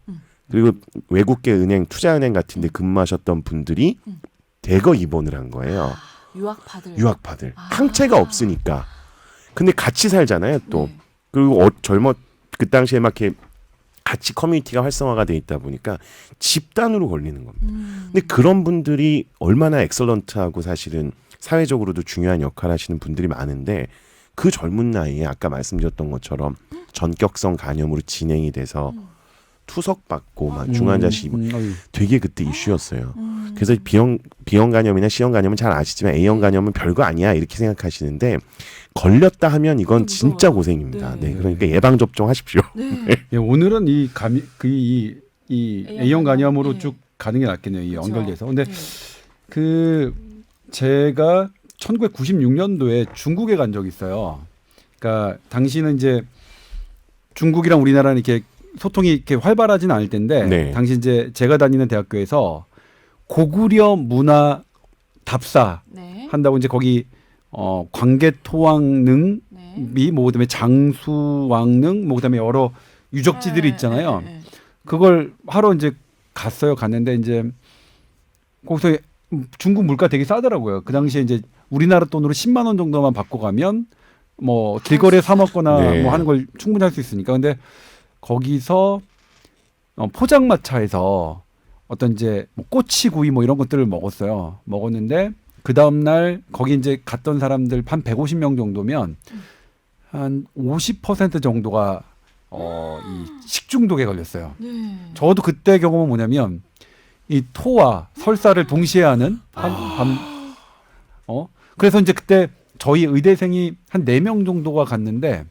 그리고 외국계 은행 투자은행 같은 데 근무하셨던 분들이 대거 입원을 한 거예요. 유학파들. 유학파들. 아. 항체가 없으니까. 근데 같이 살잖아요, 또. 네. 그리고 그 당시에 막 이렇게 같이 커뮤니티가 활성화가 돼 있다 보니까 집단으로 걸리는 겁니다. 근데 그런 분들이 얼마나 엑설런트하고 사실은 사회적으로도 중요한 역할을 하시는 분들이 많은데 그 젊은 나이에 아까 말씀드렸던 것처럼 전격성 간염으로 진행이 돼서 투석받고 막 중환자실 되게 그때 이슈였어요. 그래서 B형 간염이나 C형 간염은 잘 아시지만 A형 간염은 별거 아니야 이렇게 생각하시는데 걸렸다 하면 이건 진짜 무서워요. 고생입니다. 네. 네, 그러니까 예방 접종하십시오. 네. 예, 오늘은 이 A형 간염으로 네. 쭉 가는 게 낫겠네요. 이 그쵸. 연결돼서. 근데 네. 그 제가 1996년도에 중국에 간 적이 있어요. 그러니까 당시는 이제 중국이랑 우리나라는 이렇게 소통이 이렇게 활발하지는 않을 텐데 네. 당시 이제 제가 다니는 대학교에서 고구려 문화 답사 네. 한다고 이제 거기 광개토왕릉이 네. 뭐 그다음에 장수왕릉 뭐 그다음에 여러 유적지들이 있잖아요. 네. 그걸 하러 이제 갔는데 이제 거기서 중국 물가 되게 싸더라고요. 그 당시에 이제 우리나라 돈으로 10만 원 정도만 받고 가면 뭐 길거리에 사 먹거나 네. 뭐 하는 걸 충분히 할 수 있으니까. 근데 거기서 포장마차에서 어떤 이제 뭐 꼬치구이 뭐 이런 것들을 먹었어요. 먹었는데 그 다음 날 거기 이제 갔던 사람들 한 150명 정도면 한 50% 정도가 이 식중독에 걸렸어요. 네. 저도 그때 경험은 뭐냐면 이 토와 설사를 동시에 하는 그래서 이제 그때 저희 의대생이 한 4명 정도가 갔는데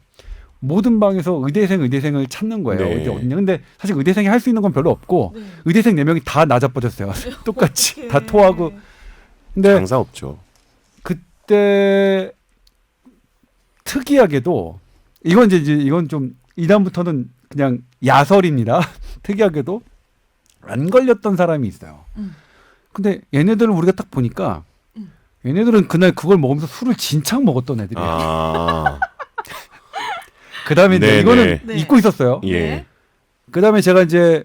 모든 방에서 의대생을 찾는 거예요. 네. 어디 어딨냐. 근데 사실 의대생이 할 수 있는 건 별로 없고 네. 의대생 4명이 다 나자빠졌어요. 똑같이 어떡해. 다 토하고. 근데 장사 없죠. 그때 특이하게도 이건 좀 이다음부터는 그냥 야설입니다. 특이하게도 안 걸렸던 사람이 있어요. 근데 얘네들은 우리가 딱 보니까 얘네들은 그날 그걸 먹으면서 술을 진창 먹었던 애들이에요. 아, 그다음에 이제 네, 이거는 네. 잊고 있었어요. 예. 네. 그다음에 제가 이제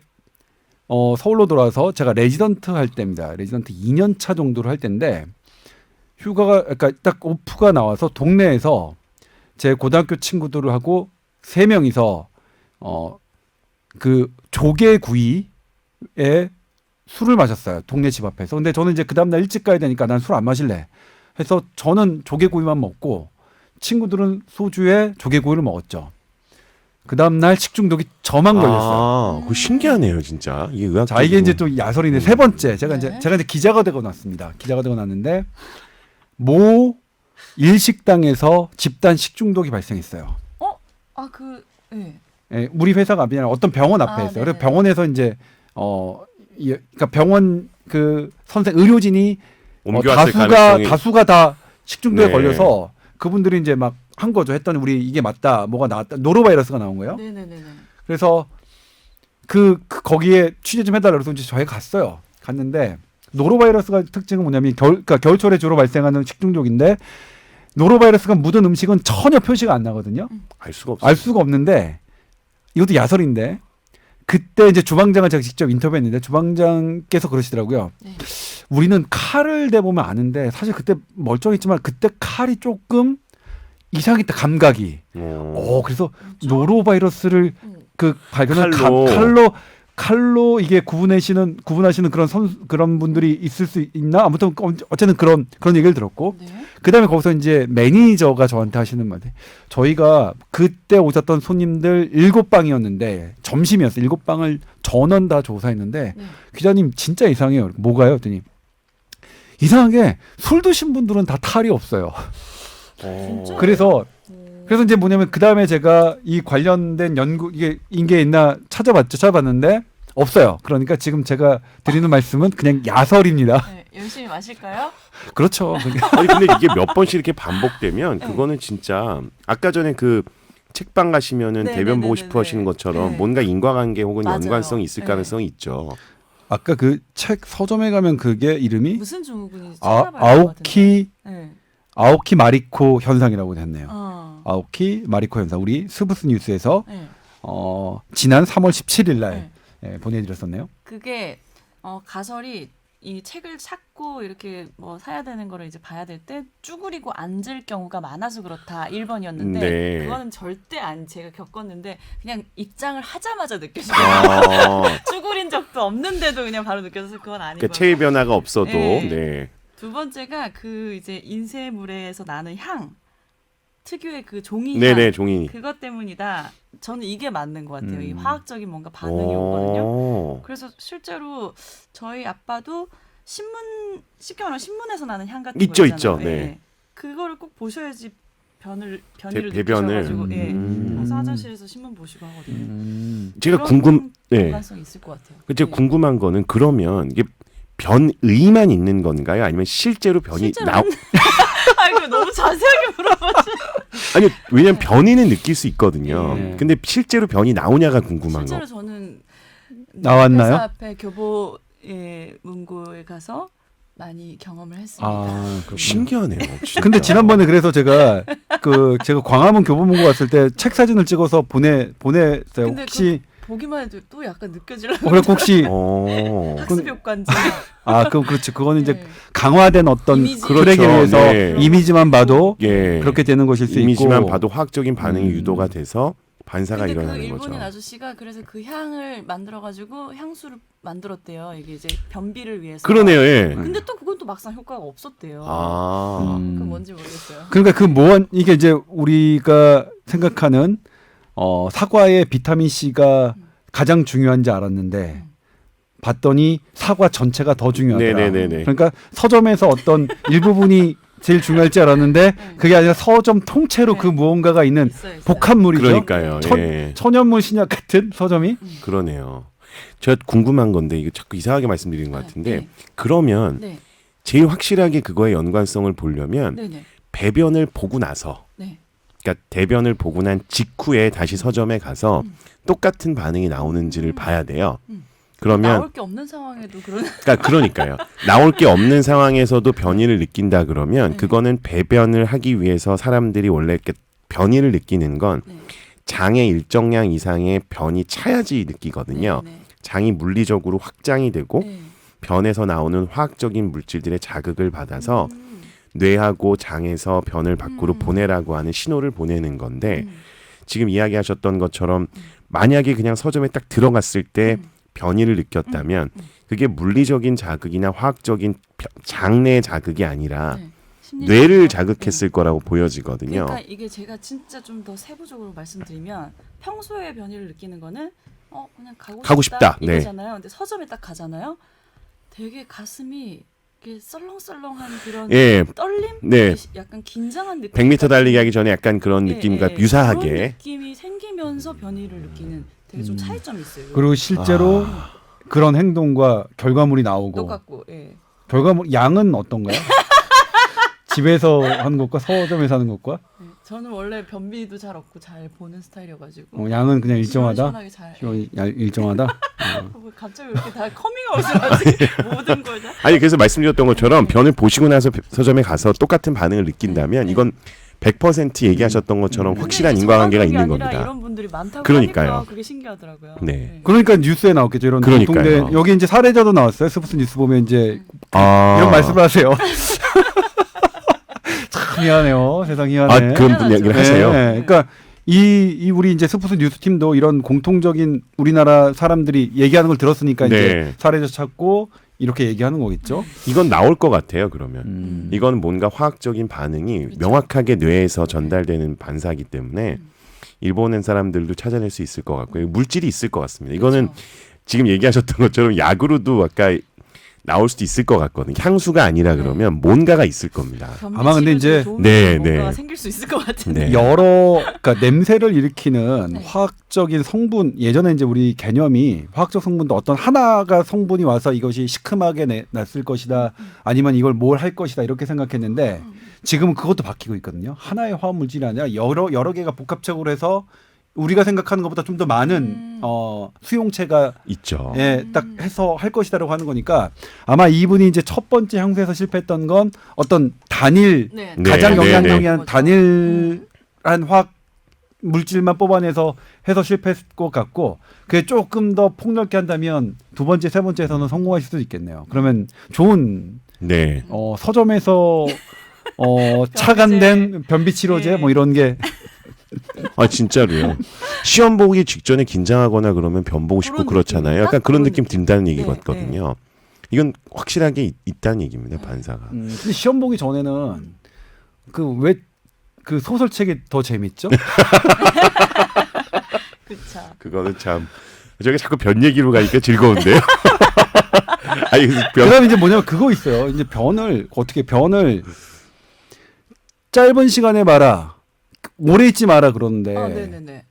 서울로 돌아와서 제가 레지던트 할 때입니다. 레지던트 2년 차 정도를 할 때인데 휴가가 그러니까 딱 오프가 나와서 동네에서 제 고등학교 친구들을 하고 3명이서 그 조개구이에 술을 마셨어요. 동네 집 앞에서. 근데 저는 이제 그 다음날 일찍 가야 되니까 난 술 안 마실래 해서 저는 조개구이만 먹고 친구들은 소주에 조개구이를 먹었죠. 그 다음날 식중독이 저만 걸렸어요. 그거 신기하네요, 진짜. 이게 의학. 자, 이게 이제 또 야설인데 세 번째. 제가 네. 이제 기자가 되고 났습니다. 기자가 되고 났는데 모 일식당에서 집단 식중독이 발생했어요. 네. 예, 우리 회사가 아니라 어떤 병원 앞에 했어요. 그래서 네네. 병원에서 이제 그러니까 병원 그 의료진이 옮겨왔을 가능성이. 다수가 다 식중독에 네. 걸려서 그분들이 이제 막 한 거죠. 했더니 우리 이게 맞다, 뭐가 나왔다, 노로바이러스가 나온 거예요. 네네네. 그래서 거기에 취재 좀 해달라 그래서 이제 저희가 갔어요. 갔는데 노로바이러스가 특징은 뭐냐면 그러니까 겨울철에 주로 발생하는 식중독인데 노로바이러스가 묻은 음식은 전혀 표시가 안 나거든요. 알 수가 없어요. 알 수가 없는데 이것도 야설인데 그때 이제 주방장을 제가 직접 인터뷰했는데 주방장께서 그러시더라고요. 네. 우리는 칼을 대보면 아는데 사실 그때 멀쩡했지만 그때 칼이 조금 이상했다 감각이. 그래서 노로바이러스를 그 발견한 칼로 이게 구분하시는 그런 분들이 있을 수 있나? 아무튼 어쨌든 그런 얘기를 들었고 네. 그다음에 거기서 이제 매니저가 저한테 하시는 말이 저희가 그때 오셨던 손님들 7방이었는데 점심이었어요. 7방을 전원 다 조사했는데 네. 기자님 진짜 이상해요. 뭐가요? 했더니 이상하게 술 드신 분들은 다 탈이 없어요. 진짜? 그래서 이제 뭐냐면 그 다음에 제가 이 관련된 연구 이게 있나 찾아봤는데 없어요. 그러니까 지금 제가 드리는 말씀은 그냥 야설입니다. 네, 열심히 마실까요? 그렇죠. 아니 근데 이게 몇 번씩 이렇게 반복되면 네. 그거는 진짜 아까 전에 그 책방 가시면은 네, 대변 네, 보고 네, 싶어 하시는 네. 것처럼 네. 뭔가 인과관계 혹은 맞아요. 연관성이 있을 네. 가능성이 있죠. 아까 그 책 서점에 가면 그게 이름이 무슨 증후군인지 찾아봐야 될것 아오키 같은데. 네. 아오키 마리코 현상이라고 했네요. 어. 아오키 마리코 현상. 우리 스브스 뉴스에서 네. 지난 3월 17일 날 네. 보내드렸었네요. 그게 가설이 이 책을 찾고 이렇게 뭐 사야 되는 거를 이제 봐야 될 때 쭈그리고 앉을 경우가 많아서 그렇다 1번이었는데 네. 그거는 절대 제가 겪었는데 그냥 입장을 하자마자 느껴지더라고요. 쭈그린 적도 없는데도 그냥 바로 느껴져서 그건 아닌 그러니까 거예요. 체위 변화가 없어도 네. 네. 두 번째가 그 이제 인쇄물에서 나는 향 특유의 그 종이 네네 향 종이. 그것 때문이다. 저는 이게 맞는 것 같아요. 이 화학적인 뭔가 반응이 오거든요. 오. 그래서 실제로 저희 아빠도 쉽게 말하면 신문에서 나는 향 같은 있죠, 거 있잖아요. 있죠. 네. 예. 그거를 꼭 보셔야지 변이를 배변을. 느끼셔가지고 그래서 화장실에서 신문 보시고 하거든요. 제가 그런 네. 연관성이 있을 것 같아요. 제가 네. 궁금한 거는 그러면 이게 변의만 있는 건가요? 아니면 실제로 변이 실제로 아이고 너무 자세하게 물어보시. 아니 왜냐면 변이는 느낄 수 있거든요. 네. 근데 실제로 변이 나오냐가 궁금한 실제로 거. 저는 나왔나요? 회사 앞에 교보 문고에 가서 많이 경험을 했습니다. 그렇군요. 신기하네요. 진짜. 근데 지난번에 그래서 제가 광화문 교보문고 갔을 때 책 사진을 찍어서 보냈어요. 근데 혹시 보기만 해도 또 약간 느껴지려고. 그래 혹시 학습 효과인지. 그럼 그렇지. 그거는 이제 네. 강화된 어떤 이미지. 글에게 그렇죠. 의해서 네. 이미지만 봐도 예. 그렇게 되는 것일 수 이미지만 있고. 봐도 화학적인 반응이 유도가 돼서 반사가 근데 그 일어나는 일본인 거죠. 아저씨가 그래서 그 향을 만들어가지고 향수를 만들었대요. 이게 이제 변비를 위해서. 그러네요. 예. 근데 또 그건 또 막상 효과가 없었대요. 아. 그 뭔지 모르겠어요. 그러니까 이게 이제 우리가 생각하는 사과의 비타민 C가 가장 중요한지 알았는데 봤더니 사과 전체가 더 중요하더라. 네네네네. 그러니까 서점에서 어떤 일부분이 제일 중요할지 알았는데 그게 아니라 서점 통째로 네. 그 무언가가 있는 있어요. 복합물이죠. 그러니까요. 예. 천연물 신약 같은 서점이. 그러네요. 제가 궁금한 건데 이거 자꾸 이상하게 말씀드리는 것 같은데 네. 그러면 네. 제일 확실하게 그거의 연관성을 보려면 네네. 배변을 보고 나서 네. 그러니까 대변을 보고 난 직후에 다시 서점에 가서 똑같은 반응이 나오는지를 봐야 돼요. 그러면 나올 게 없는 상황에도 그런. 그러니까요. 나올 게 없는 상황에서도 변이를 느낀다 그러면 네. 그거는 배변을 하기 위해서 사람들이 원래 이렇게 변이를 느끼는 건 네. 장의 일정량 이상의 변이 차야지 느끼거든요. 네. 장이 물리적으로 확장이 되고 네. 변에서 나오는 화학적인 물질들의 자극을 받아서 뇌하고 장에서 변을 밖으로 보내라고 하는 신호를 보내는 건데 지금 이야기하셨던 것처럼 만약에 그냥 서점에 딱 들어갔을 때 변이를 느꼈다면 그게 물리적인 자극이나 화학적인 장내 자극이 아니라 네. 뇌를 자극했을 거라고 보여지거든요. 그러니까 이게 제가 진짜 좀 더 세부적으로 말씀드리면 평소에 변이를 느끼는 거는 그냥 가고 싶다 네. 이거잖아요. 근데 서점에 딱 가잖아요. 되게 가슴이 이렇게 썰렁썰렁한 그런 예. 떨림, 네. 약간 긴장한 느낌. 100m 달리기 하기 전에 약간 그런 느낌과 그런 유사하게 느낌이 생기면서 변이를 느끼는 되게 좀 차이점이 있어요. 그리고 실제로 그런 행동과 결과물이 나오고 똑같고, 예. 결과물 양은 어떤가요? 집에서 하는 것과 서점에서 하는 것과 저는 원래 변비도 잘 없고 잘 보는 스타일이어가지고 양은 그냥 일정하다. 시원시원하게 잘. 일정하다. 갑자기 왜 이렇게 다 커밍아웃을 하지? 모든 걸 다. 아니 그래서 말씀드렸던 것처럼 변을 보시고 나서 서점에 가서 똑같은 반응을 느낀다면 이건 100% 얘기하셨던 것처럼 확실한 근데 인과관계가 저만 있는 그런 게 아니라 겁니다. 이런 분들이 많다고 그러니까요. 하니까 그게 신기하더라고요. 네. 그러니까 뉴스에 나왔겠죠. 이런 그러니까요. 공통된 여기 이제 사례자도 나왔어요. 스포츠 뉴스 보면 이제 아. 이런 말씀을 하세요. 참 희한해요. 세상 희한해. 그런 얘기를 하세요. 네. 그러니까 이 우리 이제 스포츠 뉴스 팀도 이런 공통적인 우리나라 사람들이 얘기하는 걸 들었으니까 네. 이제 사례자 찾고 이렇게 얘기하는 거겠죠. 이건 나올 것 같아요. 그러면 이건 뭔가 화학적인 반응이 그렇죠. 명확하게 뇌에서 전달되는 반사이기 때문에 일본인 사람들도 찾아낼 수 있을 것 같고요. 물질이 있을 것 같습니다. 이거는 그렇죠. 지금 얘기하셨던 것처럼 약으로도 아까 나올 수도 있을 것 같거든요. 향수가 아니라 그러면 뭔가가 있을 겁니다. 아마 근데 이제 네, 뭔가가 네. 생길 수 있을 것 같은데. 네. 그러니까 냄새를 일으키는 네. 화학적인 성분 예전에 이제 우리 개념이 화학적 성분도 어떤 하나가 성분이 와서 이것이 시큼하게 났을 것이다 아니면 이걸 뭘 할 것이다 이렇게 생각했는데 지금은 그것도 바뀌고 있거든요. 하나의 화학 물질이 아니라 여러 개가 복합적으로 해서 우리가 생각하는 것보다 좀 더 많은 수용체가 있죠. 예, 딱 해서 할 것이다라고 하는 거니까 아마 이분이 이제 첫 번째 향수에서 실패했던 건 어떤 단일 네. 가장 네, 영향력이 네. 단일한 화학 물질만 뽑아내서 해서 실패했을 것 같고 그게 조금 더 폭넓게 한다면 두 번째, 세 번째에서는 성공할 수도 있겠네요. 그러면 좋은 네. 서점에서 차관된 변비 치료제 네. 뭐 이런 게 아 진짜로요. 시험 보기 직전에 긴장하거나 그러면 변 보고 싶고 그런 그렇잖아요. 느낌, 약간 딱 그런 그런 느낌 든다는 얘기 네, 같거든요. 이건 확실하게 있다는 얘기입니다. 반사가. 근데 시험 보기 전에는 왜 그 소설책이 더 재밌죠? 그렇죠. 그거는 참 저게 자꾸 변 얘기로 가니까 즐거운데요. 아니 변 그다음에 이제 뭐냐면 그거 있어요. 이제 변을 짧은 시간에 봐라. 오래 있지 마라 그러는데. 아, 네네네.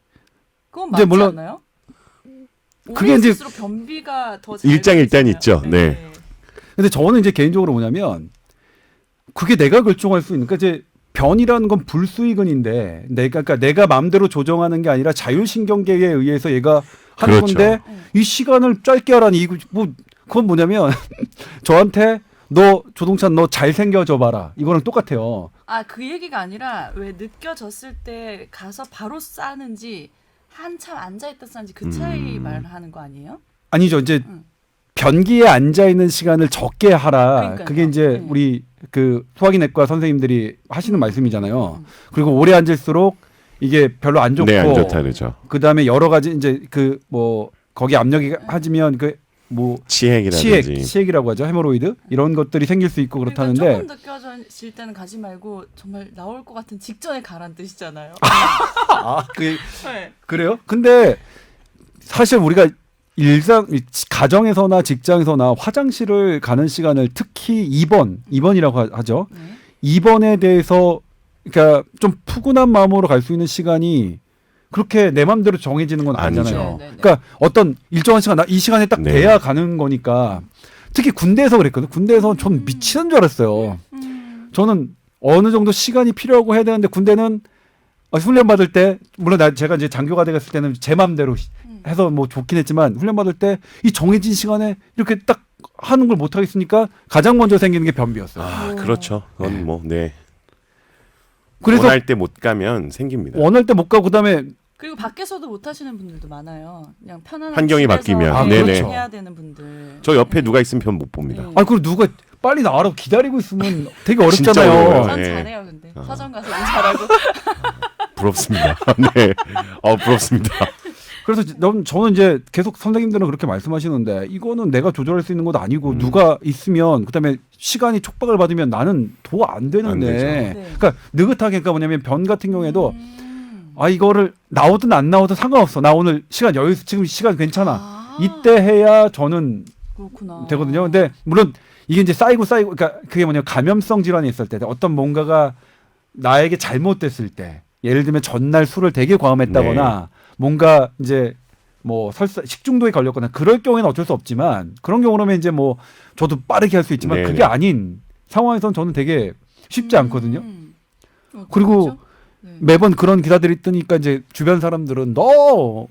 그건 이제 맞지 물론 않나요? 그게 오래 이제 있을수록 변비가 더 잘 일장일단 되잖아요. 있죠. 네. 근데 저는 이제 개인적으로 뭐냐면 그게 내가 결정할 수 있는 그러니까 이제 변이라는 건 불수의근인데 그러니까 내가 마음대로 조정하는 게 아니라 자율신경계에 의해서 얘가 하는 그렇죠. 건데 이 시간을 짧게 하라니 이거 뭐 그건 뭐냐면 저한테 너 조동찬 너 잘생겨져 봐라 이거랑 똑같아요. 그 얘기가 아니라 왜 느껴졌을 때 가서 바로 싸는지 한참 앉아있다 싸는지 그 차이 말하는 거 아니에요? 아니죠. 이제 변기에 앉아 있는 시간을 적게 하라. 그러니까요. 그게 이제 네. 우리 그 소화기내과 선생님들이 하시는 말씀이잖아요. 그리고 오래 앉을수록 이게 별로 안 좋고 네, 안 좋다 그러죠. 그다음에 여러 가지 이제 그 뭐 거기 압력이 하지면 그 뭐 치핵이라든지 치핵이라고 하죠. 헤모로이드 이런 것들이 생길 수 있고 그러니까 그렇다는데 조금 느껴질 때는 가지 말고 정말 나올 것 같은 직전에 가란 뜻이잖아요. 네. 그래요? 근데 사실 우리가 가정에서나 직장에서나 화장실을 가는 시간을 특히 2번이라고 하죠. 네. 2번에 대해서 그러니까 좀 푸근한 마음으로 갈 수 있는 시간이 그렇게 내 마음대로 정해지는 건 아니잖아요. 아니죠. 네, 네, 네. 그러니까 어떤 일정한 시간 이 시간에 딱 네. 돼야 가는 거니까 특히 군대에서 그랬거든요. 군대에서 전 미치는 줄 알았어요. 저는 어느 정도 시간이 필요하고 해야 되는데 군대는 훈련 받을 때 물론 제가 이제 장교가 되었을 때는 제 마음대로 해서 뭐 좋긴 했지만 훈련 받을 때 이 정해진 시간에 이렇게 딱 하는 걸 못 하겠으니까 가장 먼저 생기는 게 변비였어요. 아 그렇죠. 그건 뭐 네. 그래서 원할 때 못 가면 생깁니다. 원할 때 못 가고 그다음에 그리고 밖에서도 못 하시는 분들도 많아요. 그냥 편안한 환경이 집에서 바뀌면. 네네. 그렇죠. 해야 되는 분들. 저 옆에 누가 있으면 변 못 봅니다. 네. 그리고 누가 빨리 나와라고 기다리고 있으면 되게 진짜 어렵잖아요. 어려워요. 전 네. 잘해요, 근데 서점 가서 일 잘하고. 부럽습니다. 네. 부럽습니다. 그래서 저는 이제 계속 선생님들은 그렇게 말씀하시는데 이거는 내가 조절할 수 있는 것도 아니고 누가 있으면 그다음에 시간이 촉박을 받으면 나는 도 안 되는데 안 되죠. 네. 그러니까 느긋하게 그러니까 뭐냐면 변 같은 경우에도 이거를 나오든 안 나오든 상관없어. 나 오늘 시간 여유 지금 시간 괜찮아. 이때 해야 저는 그렇구나. 되거든요. 근데 물론 이게 이제 쌓이고 그러니까 그게 뭐냐 감염성 질환이 있을 때 어떤 뭔가가 나에게 잘못됐을 때 예를 들면 전날 술을 되게 과음했다거나 뭔가 이제 뭐 식중독에 걸렸거나 그럴 경우에는 어쩔 수 없지만 그런 경우라면 이제 뭐 저도 빠르게 할 수 있지만 네네. 그게 아닌 상황에선 저는 되게 쉽지 않거든요. 그리고 그렇죠? 매번 그런 기사들이 뜨니까 이제 주변 사람들은 너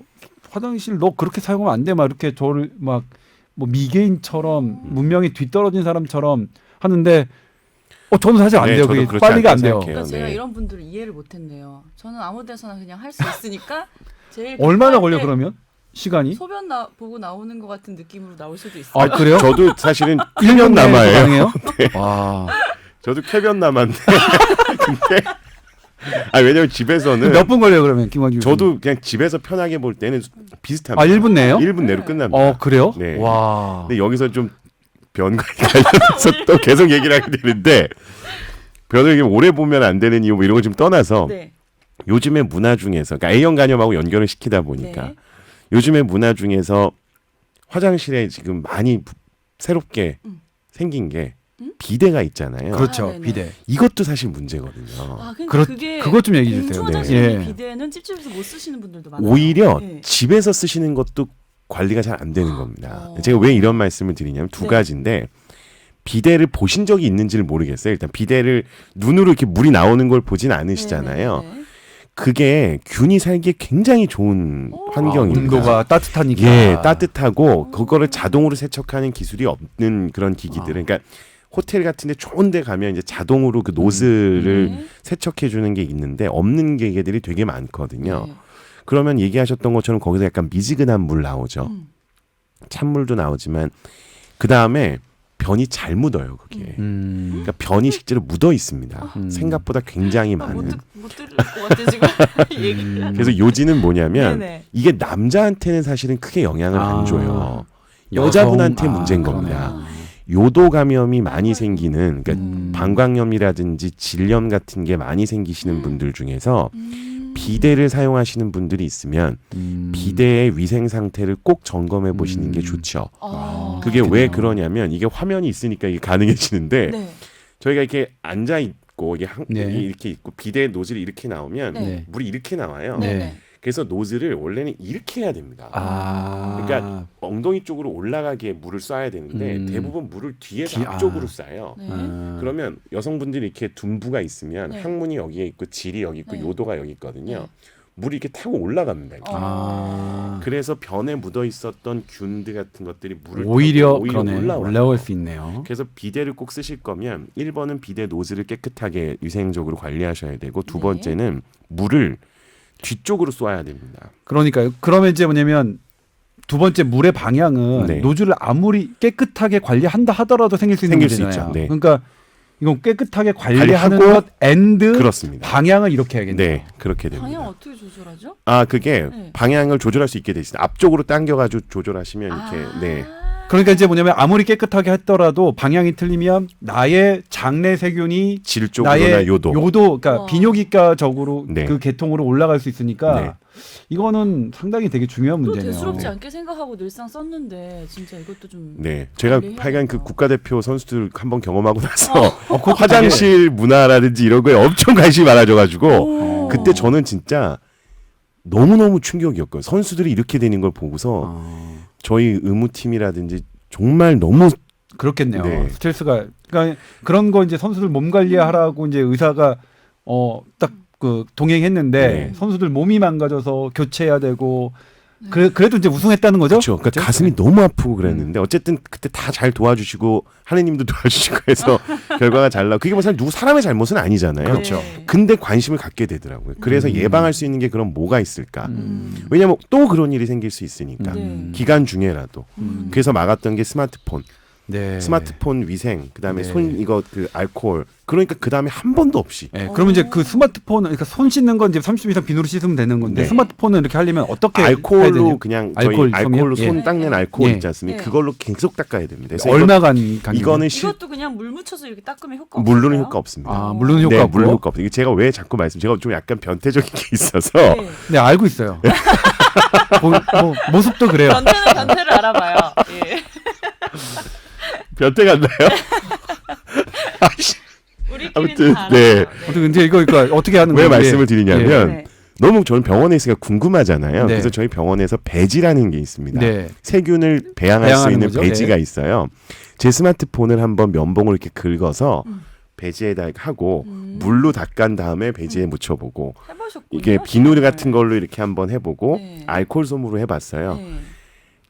화장실 너 그렇게 사용하면 안 돼 막 이렇게 저를 막 뭐 미개인처럼 문명이 뒤떨어진 사람처럼 하는데 저는 사실 안 네, 돼요. 저도 그게 그렇지 빨리가 안 않게 돼요. 생각해요. 그러니까 제가 네. 이런 분들을 이해를 못했네요. 저는 아무 데서나 그냥 할 수 있으니까 제일 얼마나 급할 걸려 때 그러면 시간이? 소변 보고 나오는 것 같은 느낌으로 나올 수도 있어요. 아 그래요? 저도 사실은 1년 1년 남아요. 가능해요? 와. 저도 쾌변 남았는데 근데 왜냐면 집에서는 몇 분 걸려요 그러면 김광규? 저도 그냥 집에서 편하게 볼 때는 비슷합니다. 1분 내요? 1분 내로 끝납니다. 그래요? 네. 와. 근데 여기서 좀 변과 관련해서 또 계속 얘기를 하게 되는데 변을 오래 보면 안 되는 이유 뭐 이런 거 좀 떠나서 네. 요즘의 문화 중에서 그러니까 A형 간염하고 연결을 시키다 보니까 네. 요즘의 문화 중에서 화장실에 지금 많이 새롭게 생긴 게 비데가 있잖아요. 그렇죠. 네네. 비대. 이것도 사실 문제거든요. 그러니까 그게 그것 좀 얘기해 공중 주세요. 화장실에 네. 있는 예. 비데는 찝찝해서 못 쓰시는 분들도 많아요. 오히려 네. 집에서 쓰시는 것도 관리가 잘 안 되는 겁니다. 어. 제가 왜 이런 말씀을 드리냐면 두 네. 가지인데 비데를 보신 적이 있는지를 모르겠어요. 일단 비데를 눈으로 이렇게 물이 나오는 걸 보진 않으시잖아요. 네, 네, 네. 그게 균이 살기에 굉장히 좋은 환경입니다. 온도가 따뜻하니까. 예, 따뜻하고 그거를 자동으로 세척하는 기술이 없는 그런 기기들은 그러니까 호텔 같은 데 좋은 데 가면 이제 자동으로 그 노즐을 네. 세척해 주는 게 있는데 없는 기계들이 되게 많거든요. 네. 그러면 얘기하셨던 것처럼 거기서 약간 미지근한 물 나오죠. 음. 찬물도 나오지만 그다음에 변이 잘 묻어요, 그게. 그러니까 변이 실제로 묻어 있습니다. 생각보다 굉장히 많은. 못 들을 것 같아 지금 얘기를. 그래서 요지는 뭐냐면 네네. 이게 남자한테는 사실은 크게 영향을 아. 안 줘요. 여성- 여자분한테 아, 문제인 그러네. 겁니다. 요도 감염이 많이 생기는 그러니까 음. 방광염이라든지 질염 같은 게 많이 생기시는 분들 중에서 비데를 사용하시는 분들이 있으면 비데의 위생 상태를 꼭 점검해 보시는 게 좋죠. 아. 그게 왜 그렇구나. 그러냐면 이게 화면이 있으니까 이게 가능해지는데 네. 저희가 이렇게 앉아 있고 이게 네. 이렇게 있고 비데 노즐이 이렇게 나오면 네. 물이 이렇게 나와요. 네. 네. 그래서 노즐을 원래는 이렇게 해야 됩니다. 그러니까 엉덩이 쪽으로 올라가게 물을 쏴야 되는데 대부분 물을 뒤에서 앞쪽으로 쏴요. 네. 그러면 여성분들이 이렇게 둔부가 있으면 네. 항문이 여기에 있고 질이 여기 있고 네. 요도가 여기 있거든요. 네. 물이 이렇게 타고 올라갑니다. 이렇게. 아. 그래서 변에 묻어 있었던 균들 같은 것들이 물을 오히려 타고 그러네. 올라와요. 올라올 수 있네요. 그래서 비데를 꼭 쓰실 거면 1번은 비데 노즐을 깨끗하게 위생적으로 관리하셔야 되고 두 네. 번째는 물을 뒤쪽으로 쏴야 됩니다. 그러니까요. 그러면 이제 뭐냐면 두 번째 물의 방향은 네. 노즐을 아무리 깨끗하게 관리한다 하더라도 생길 수 있는 생길 수 문제잖아요. 있죠. 네. 그러니까 이건 깨끗하게 관리하는 관리하고 것 앤드 그렇습니다. 방향을 이렇게 해야겠네요. 네, 그렇게 됩니다. 방향 어떻게 조절하죠? 그게 네. 방향을 조절할 수 있게 돼 있어요. 앞쪽으로 당겨가지고 조절하시면 이렇게 네. 그러니까 이제 뭐냐면 아무리 깨끗하게 했더라도 방향이 틀리면 나의 장내 세균이 질 쪽으로나 나의 요도. 그러니까 어. 비뇨기과적으로 네. 그 계통으로 올라갈 수 있으니까 네. 이거는 상당히 되게 중요한 또 문제네요. 대수롭지 않게 생각하고 늘상 썼는데 진짜 이것도 좀 네, 제가 관리해야 하여간 그 되겠다. 국가대표 선수들 한번 경험하고 나서 그거 화장실 문화라든지 이런 거에 엄청 관심이 많아져가지고 오. 그때 저는 진짜 너무너무 충격이었고요. 선수들이 이렇게 되는 걸 보고서 저희 의무팀이라든지 정말 너무 그렇겠네요. 네. 스트레스가 그러니까 그런 거 이제 선수들 몸 관리하라고 이제 의사가 딱 그 동행했는데 네. 선수들 몸이 망가져서 교체해야 되고 그래도 이제 우승했다는 거죠? 그렇죠. 그러니까 가슴이 너무 아프고 그랬는데 어쨌든 그때 다 잘 도와주시고 하느님도 도와주시고 해서 결과가 잘 나고 그게 뭐 사실 누구 사람의 잘못은 아니잖아요. 그렇죠. 네. 근데 관심을 갖게 되더라고요. 그래서 예방할 수 있는 게 그럼 뭐가 있을까? 왜냐하면 또 그런 일이 생길 수 있으니까 네. 기간 중에라도. 그래서 막았던 게 스마트폰. 네. 스마트폰 위생, 그다음에 네. 손 이거 그 알코올. 그러니까 그다음에 한 번도 없이. 네, 그러면 이제 그 스마트폰 그러니까 손 씻는 건 이제 30분 이상 비누로 씻으면 되는 건데 네. 스마트폰은 이렇게 하려면 어떻게 해야 알코올로 되냐? 그냥 알코올 저희 알코올로 솜이요? 손 예. 닦는 네. 알코올 예. 있지 않습니까? 네. 그걸로 계속 닦아야 됩니다. 그래서 얼마간 간격? 이거는 이것도 그냥 물 묻혀서 이렇게 닦으면 효과 물로는 없을까요? 효과 없습니다. 물론 효과 네, 없고. 물론 효과 없어요. 이게 제가 왜 자꾸 제가 좀 약간 변태적인 게 있어서 네. 네, 알고 있어요. 모습도 그래요. 변태를 알아봐요. 예. 변태 같나요? 우리끼리는 아무튼 다 네. 알아요. 근데 이거 그러니까 어떻게 하는 왜 건지. 말씀을 드리냐면 네. 너무 저는 병원에 있으니까 궁금하잖아요. 네. 그래서 저희 병원에서 배지라는 게 있습니다. 네. 세균을 배양할 수 배양하는 있는 거죠? 배지가 있어요. 제 스마트폰을 한번 면봉을 이렇게 긁어서 배지에다 하고 물로 닦은 다음에 배지에 묻혀보고 해보셨군요. 이게 비누 같은 걸로 이렇게 한번 해보고 네. 알코올 솜으로 해봤어요. 네.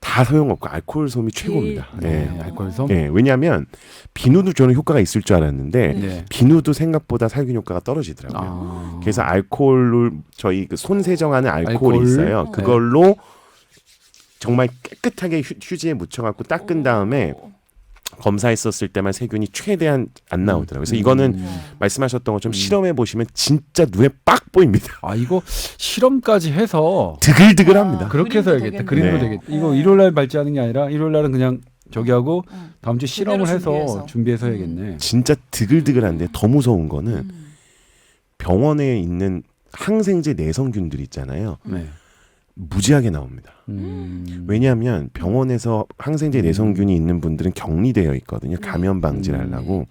다 소용없고 알코올 솜이 최고입니다. 네. 네. 알코올 솜? 네, 왜냐하면 비누도 저는 효과가 있을 줄 알았는데 네. 비누도 생각보다 살균 효과가 떨어지더라고요. 아. 그래서 알코올을 저희 그 손 세정하는 알코올이 알코올? 있어요. 네. 그걸로 정말 깨끗하게 휴지에 묻혀갖고 닦은 다음에 검사했었을 때만 세균이 최대한 안 나오더라고요. 그래서 이거는 말씀하셨던 것처럼 실험해 보시면 진짜 눈에 빡 보입니다. 아 이거 실험까지 해서 드글드글합니다. 그렇게 해서 그림도 해야겠다. 되겠네. 그림도 네. 되겠다. 이거 네. 일요일 날 발제하는 게 아니라 일요일 날은 그냥 저기 하고 다음 주 실험을 제대로 해서 준비해서 해야겠네. 진짜 드글드글한데 더 무서운 거는 병원에 있는 항생제 내성균들 있잖아요. 네. 무지하게 나옵니다. 왜냐하면 병원에서 항생제 내성균이 있는 분들은 격리되어 있거든요. 감염 방지를 하려고.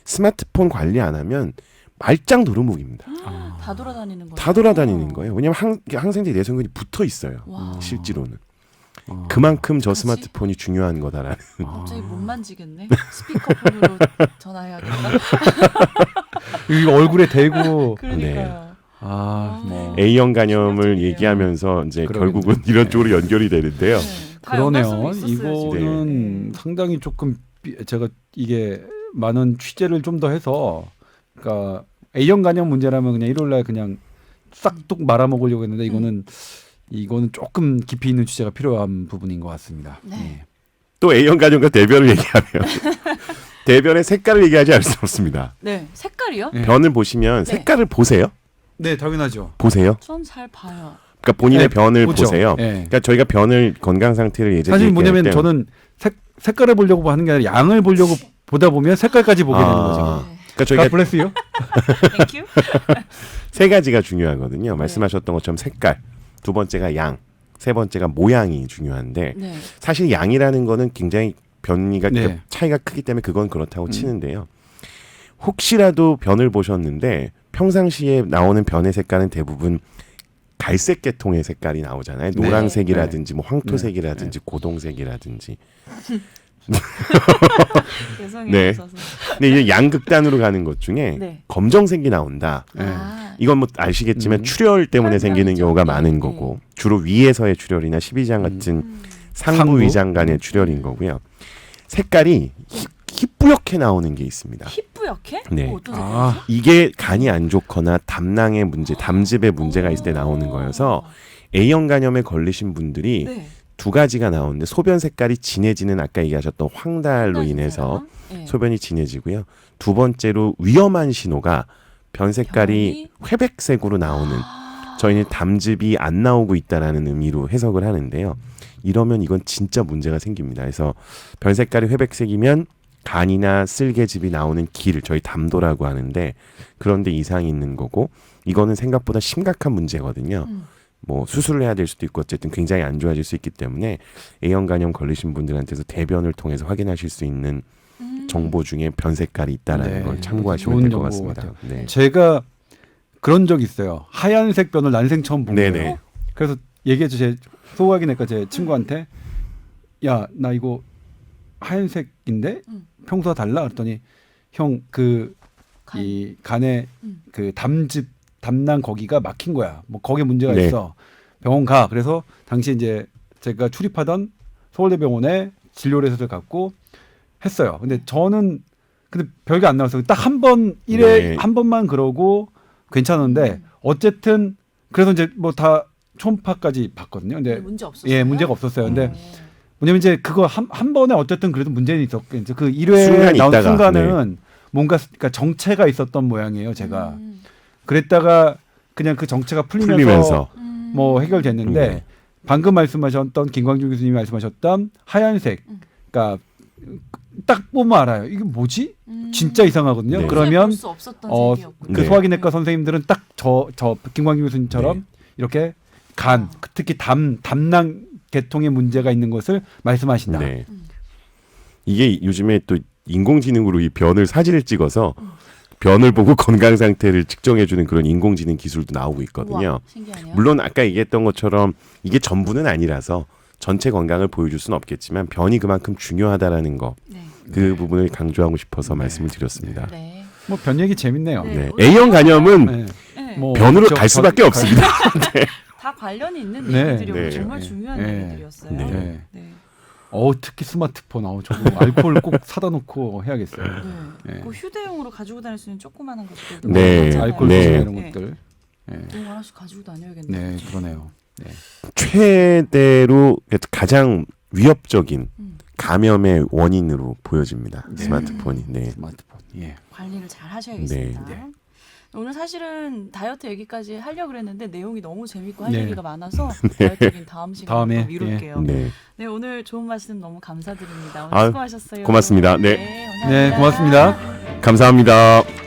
스마트폰 관리 안 하면 말짱 도루묵입니다. 다 돌아다니는 거예요. 다 돌아다니는 거예요. 왜냐하면 항생제 내성균이 붙어 있어요. 와. 실제로는. 아. 그만큼 저 어떡하지? 스마트폰이 중요한 거다라는. 갑자기 못 만지겠네. 스피커폰으로 전화해야겠다. 이거 얼굴에 대고 그러니까요. 뭐 A형 간염을 심각하네요. 얘기하면서 이제 그러겠네. 결국은 이런 쪽으로 연결이 되는데요. 다 그러네요. 연관성이 있었어요, 지금. 이거는 네. 상당히 조금 제가 이게 많은 취재를 좀 더 해서 그러니까 A형 간염 문제라면 그냥 일요일 날 그냥 싹둑 말아먹으려고 했는데 이거는 조금 깊이 있는 취재가 필요한 부분인 것 같습니다. 네. 또 A형 간염과 대변을 얘기하면 대변의 색깔을 얘기하지 않을 수 없습니다. 네, 색깔이요? 네. 변을 보시면 네. 색깔을 보세요. 네, 당연하죠. 보세요. 전 잘 봐요. 그러니까 본인의 네, 변을 보죠. 보세요. 네. 그러니까 저희가 변을 건강 상태를 예전에 사실 뭐냐면 얘기할 때 저는 색깔을 보려고 하는 게 아니라 양을 보려고 보다 보면 색깔까지 보게 되는 거죠. 네. 그러니까 저희가 블레스 유. 땡큐. 세 가지가 중요하거든요. 말씀하셨던 것처럼 색깔, 두 번째가 양, 세 번째가 모양이 중요한데 네. 사실 양이라는 거는 굉장히 변이가 네. 차이가 크기 때문에 그건 그렇다고 치는데요. 혹시라도 변을 보셨는데 평상시에 나오는 변의 색깔은 대부분 갈색 계통의 색깔이 나오잖아요. 네. 노란색이라든지 뭐 황토색이라든지 고동색이라든지. 개성이 네. 없어서. 근데 이제 양극단으로 가는 것 중에 네. 검정색이 나온다. 아, 이건 뭐 아시겠지만 출혈 때문에 생기는 혈변이죠. 경우가 네, 많은 네. 거고 주로 위에서의 출혈이나 십이장 같은 상부 상부? 위장 간의 출혈인 거고요. 색깔이 희뿌옇게 나오는 게 있습니다. 희뿌옇게? 네. 어떤 아. 색깔이죠? 이게 간이 안 좋거나 담낭의 문제, 담즙의 문제가 있을 때 나오는 거여서 A형 간염에 걸리신 분들이 네. 두 가지가 나오는데 소변 색깔이 진해지는 아까 얘기하셨던 황달로 인해서 네. 소변이 진해지고요. 두 번째로 위험한 신호가 변 색깔이 회백색으로 나오는 저희는 담즙이 안 나오고 있다라는 의미로 해석을 하는데요. 이러면 이건 진짜 문제가 생깁니다. 그래서 변 색깔이 회백색이면 간이나 쓸개즙이 나오는 길, 저희 담도라고 하는데 그런데 이상이 있는 거고 이거는 생각보다 심각한 문제거든요. 뭐 수술을 해야 될 수도 있고 어쨌든 굉장히 안 좋아질 수 있기 때문에 A형 간염 걸리신 분들한테서 대변을 통해서 확인하실 수 있는 정보 중에 변 색깔이 있다라는 네. 걸 참고하시면 좋은 될 것 정보 같습니다. 같아요. 네. 제가 그런 적 있어요. 하얀색 변을 난생 처음 본 네네. 거예요. 그래서 얘기했죠. 제 소화기내과 제 친구한테 야, 나 이거 하얀색인데 평소와 달라? 그랬더니 형 그 이 간에 그 담낭 거기가 막힌 거야. 뭐 거기에 문제가 네. 있어. 병원 가. 그래서 당시 이제 제가 출입하던 서울대병원에 진료를 갖고 했어요. 근데 저는 근데 별게 안 나왔어요. 딱 한 번 일에 네. 한 번만 그러고 괜찮은데 어쨌든 그래서 이제 뭐 다 초음파까지 봤거든요. 근데 문제 없었어요. 예, 문제가 없었어요. 근데 뭐냐면 이제 그거 한 번에 어쨌든 그래도 문제는 있었겠죠. 그 1회 순간 나온 있다가, 순간은 뭔가 그러니까 정체가 있었던 모양이에요. 제가 그랬다가 그냥 그 정체가 풀리면서 뭐 해결됐는데 방금 말씀하셨던 김광준 교수님이 말씀하셨던 하얀색, 그러니까 딱 보면 알아요. 이게 뭐지? 진짜 이상하거든요. 네. 그러면 수 없었던 그 색이었군요. 네. 소화기내과 선생님들은 딱 저 김광준 교수님처럼 이렇게 간, 특히 담낭 계통의 문제가 있는 것을 말씀하신다. 네. 이게 요즘에 또 인공지능으로 이 변을 사진을 찍어서 변을 보고 건강 상태를 측정해주는 그런 인공지능 기술도 나오고 있거든요. 우와, 신기하네요. 물론 아까 얘기했던 것처럼 이게 전부는 아니라서 전체 건강을 보여줄 수는 없겠지만 변이 그만큼 중요하다라는 거, 네. 그 부분을 강조하고 싶어서 말씀을 드렸습니다. 네. 뭐 변 얘기 재밌네요. 네. 네. A형 간염은 네. 네. 뭐 변으로 저- 갈 수밖에 없습니다. 다 관련이 있는 네. 얘기들이고 네. 정말 네. 중요한 네. 얘기들이었어요. 네. 네. 네. 특히 스마트폰. 저거 알코올 꼭 사다 놓고 해야겠어요. 네. 네. 그 휴대용으로 가지고 다닐 수 있는 조그마한 것들도 네. 많잖아요. 알코올 네. 도시나 이런 네. 것들. 네. 이거 하나씩 가지고 다녀야겠네요. 네, 그러네요. 네. 최대로 가장 위협적인 음. 감염의 원인으로 보여집니다. 네. 스마트폰이. 네. 스마트폰. 예. 관리를 잘 하셔야겠습니다. 네. 오늘 사실은 다이어트 얘기까지 하려고 그랬는데 내용이 너무 재밌고 할 네. 얘기가 많아서 다이어트 얘기는 다음 시간에 다음에, 또 미룰게요. 네. 네, 오늘 좋은 말씀 너무 감사드립니다. 오늘 아유, 수고하셨어요. 고맙습니다. 네. 감사합니다. 네, 고맙습니다. 감사합니다.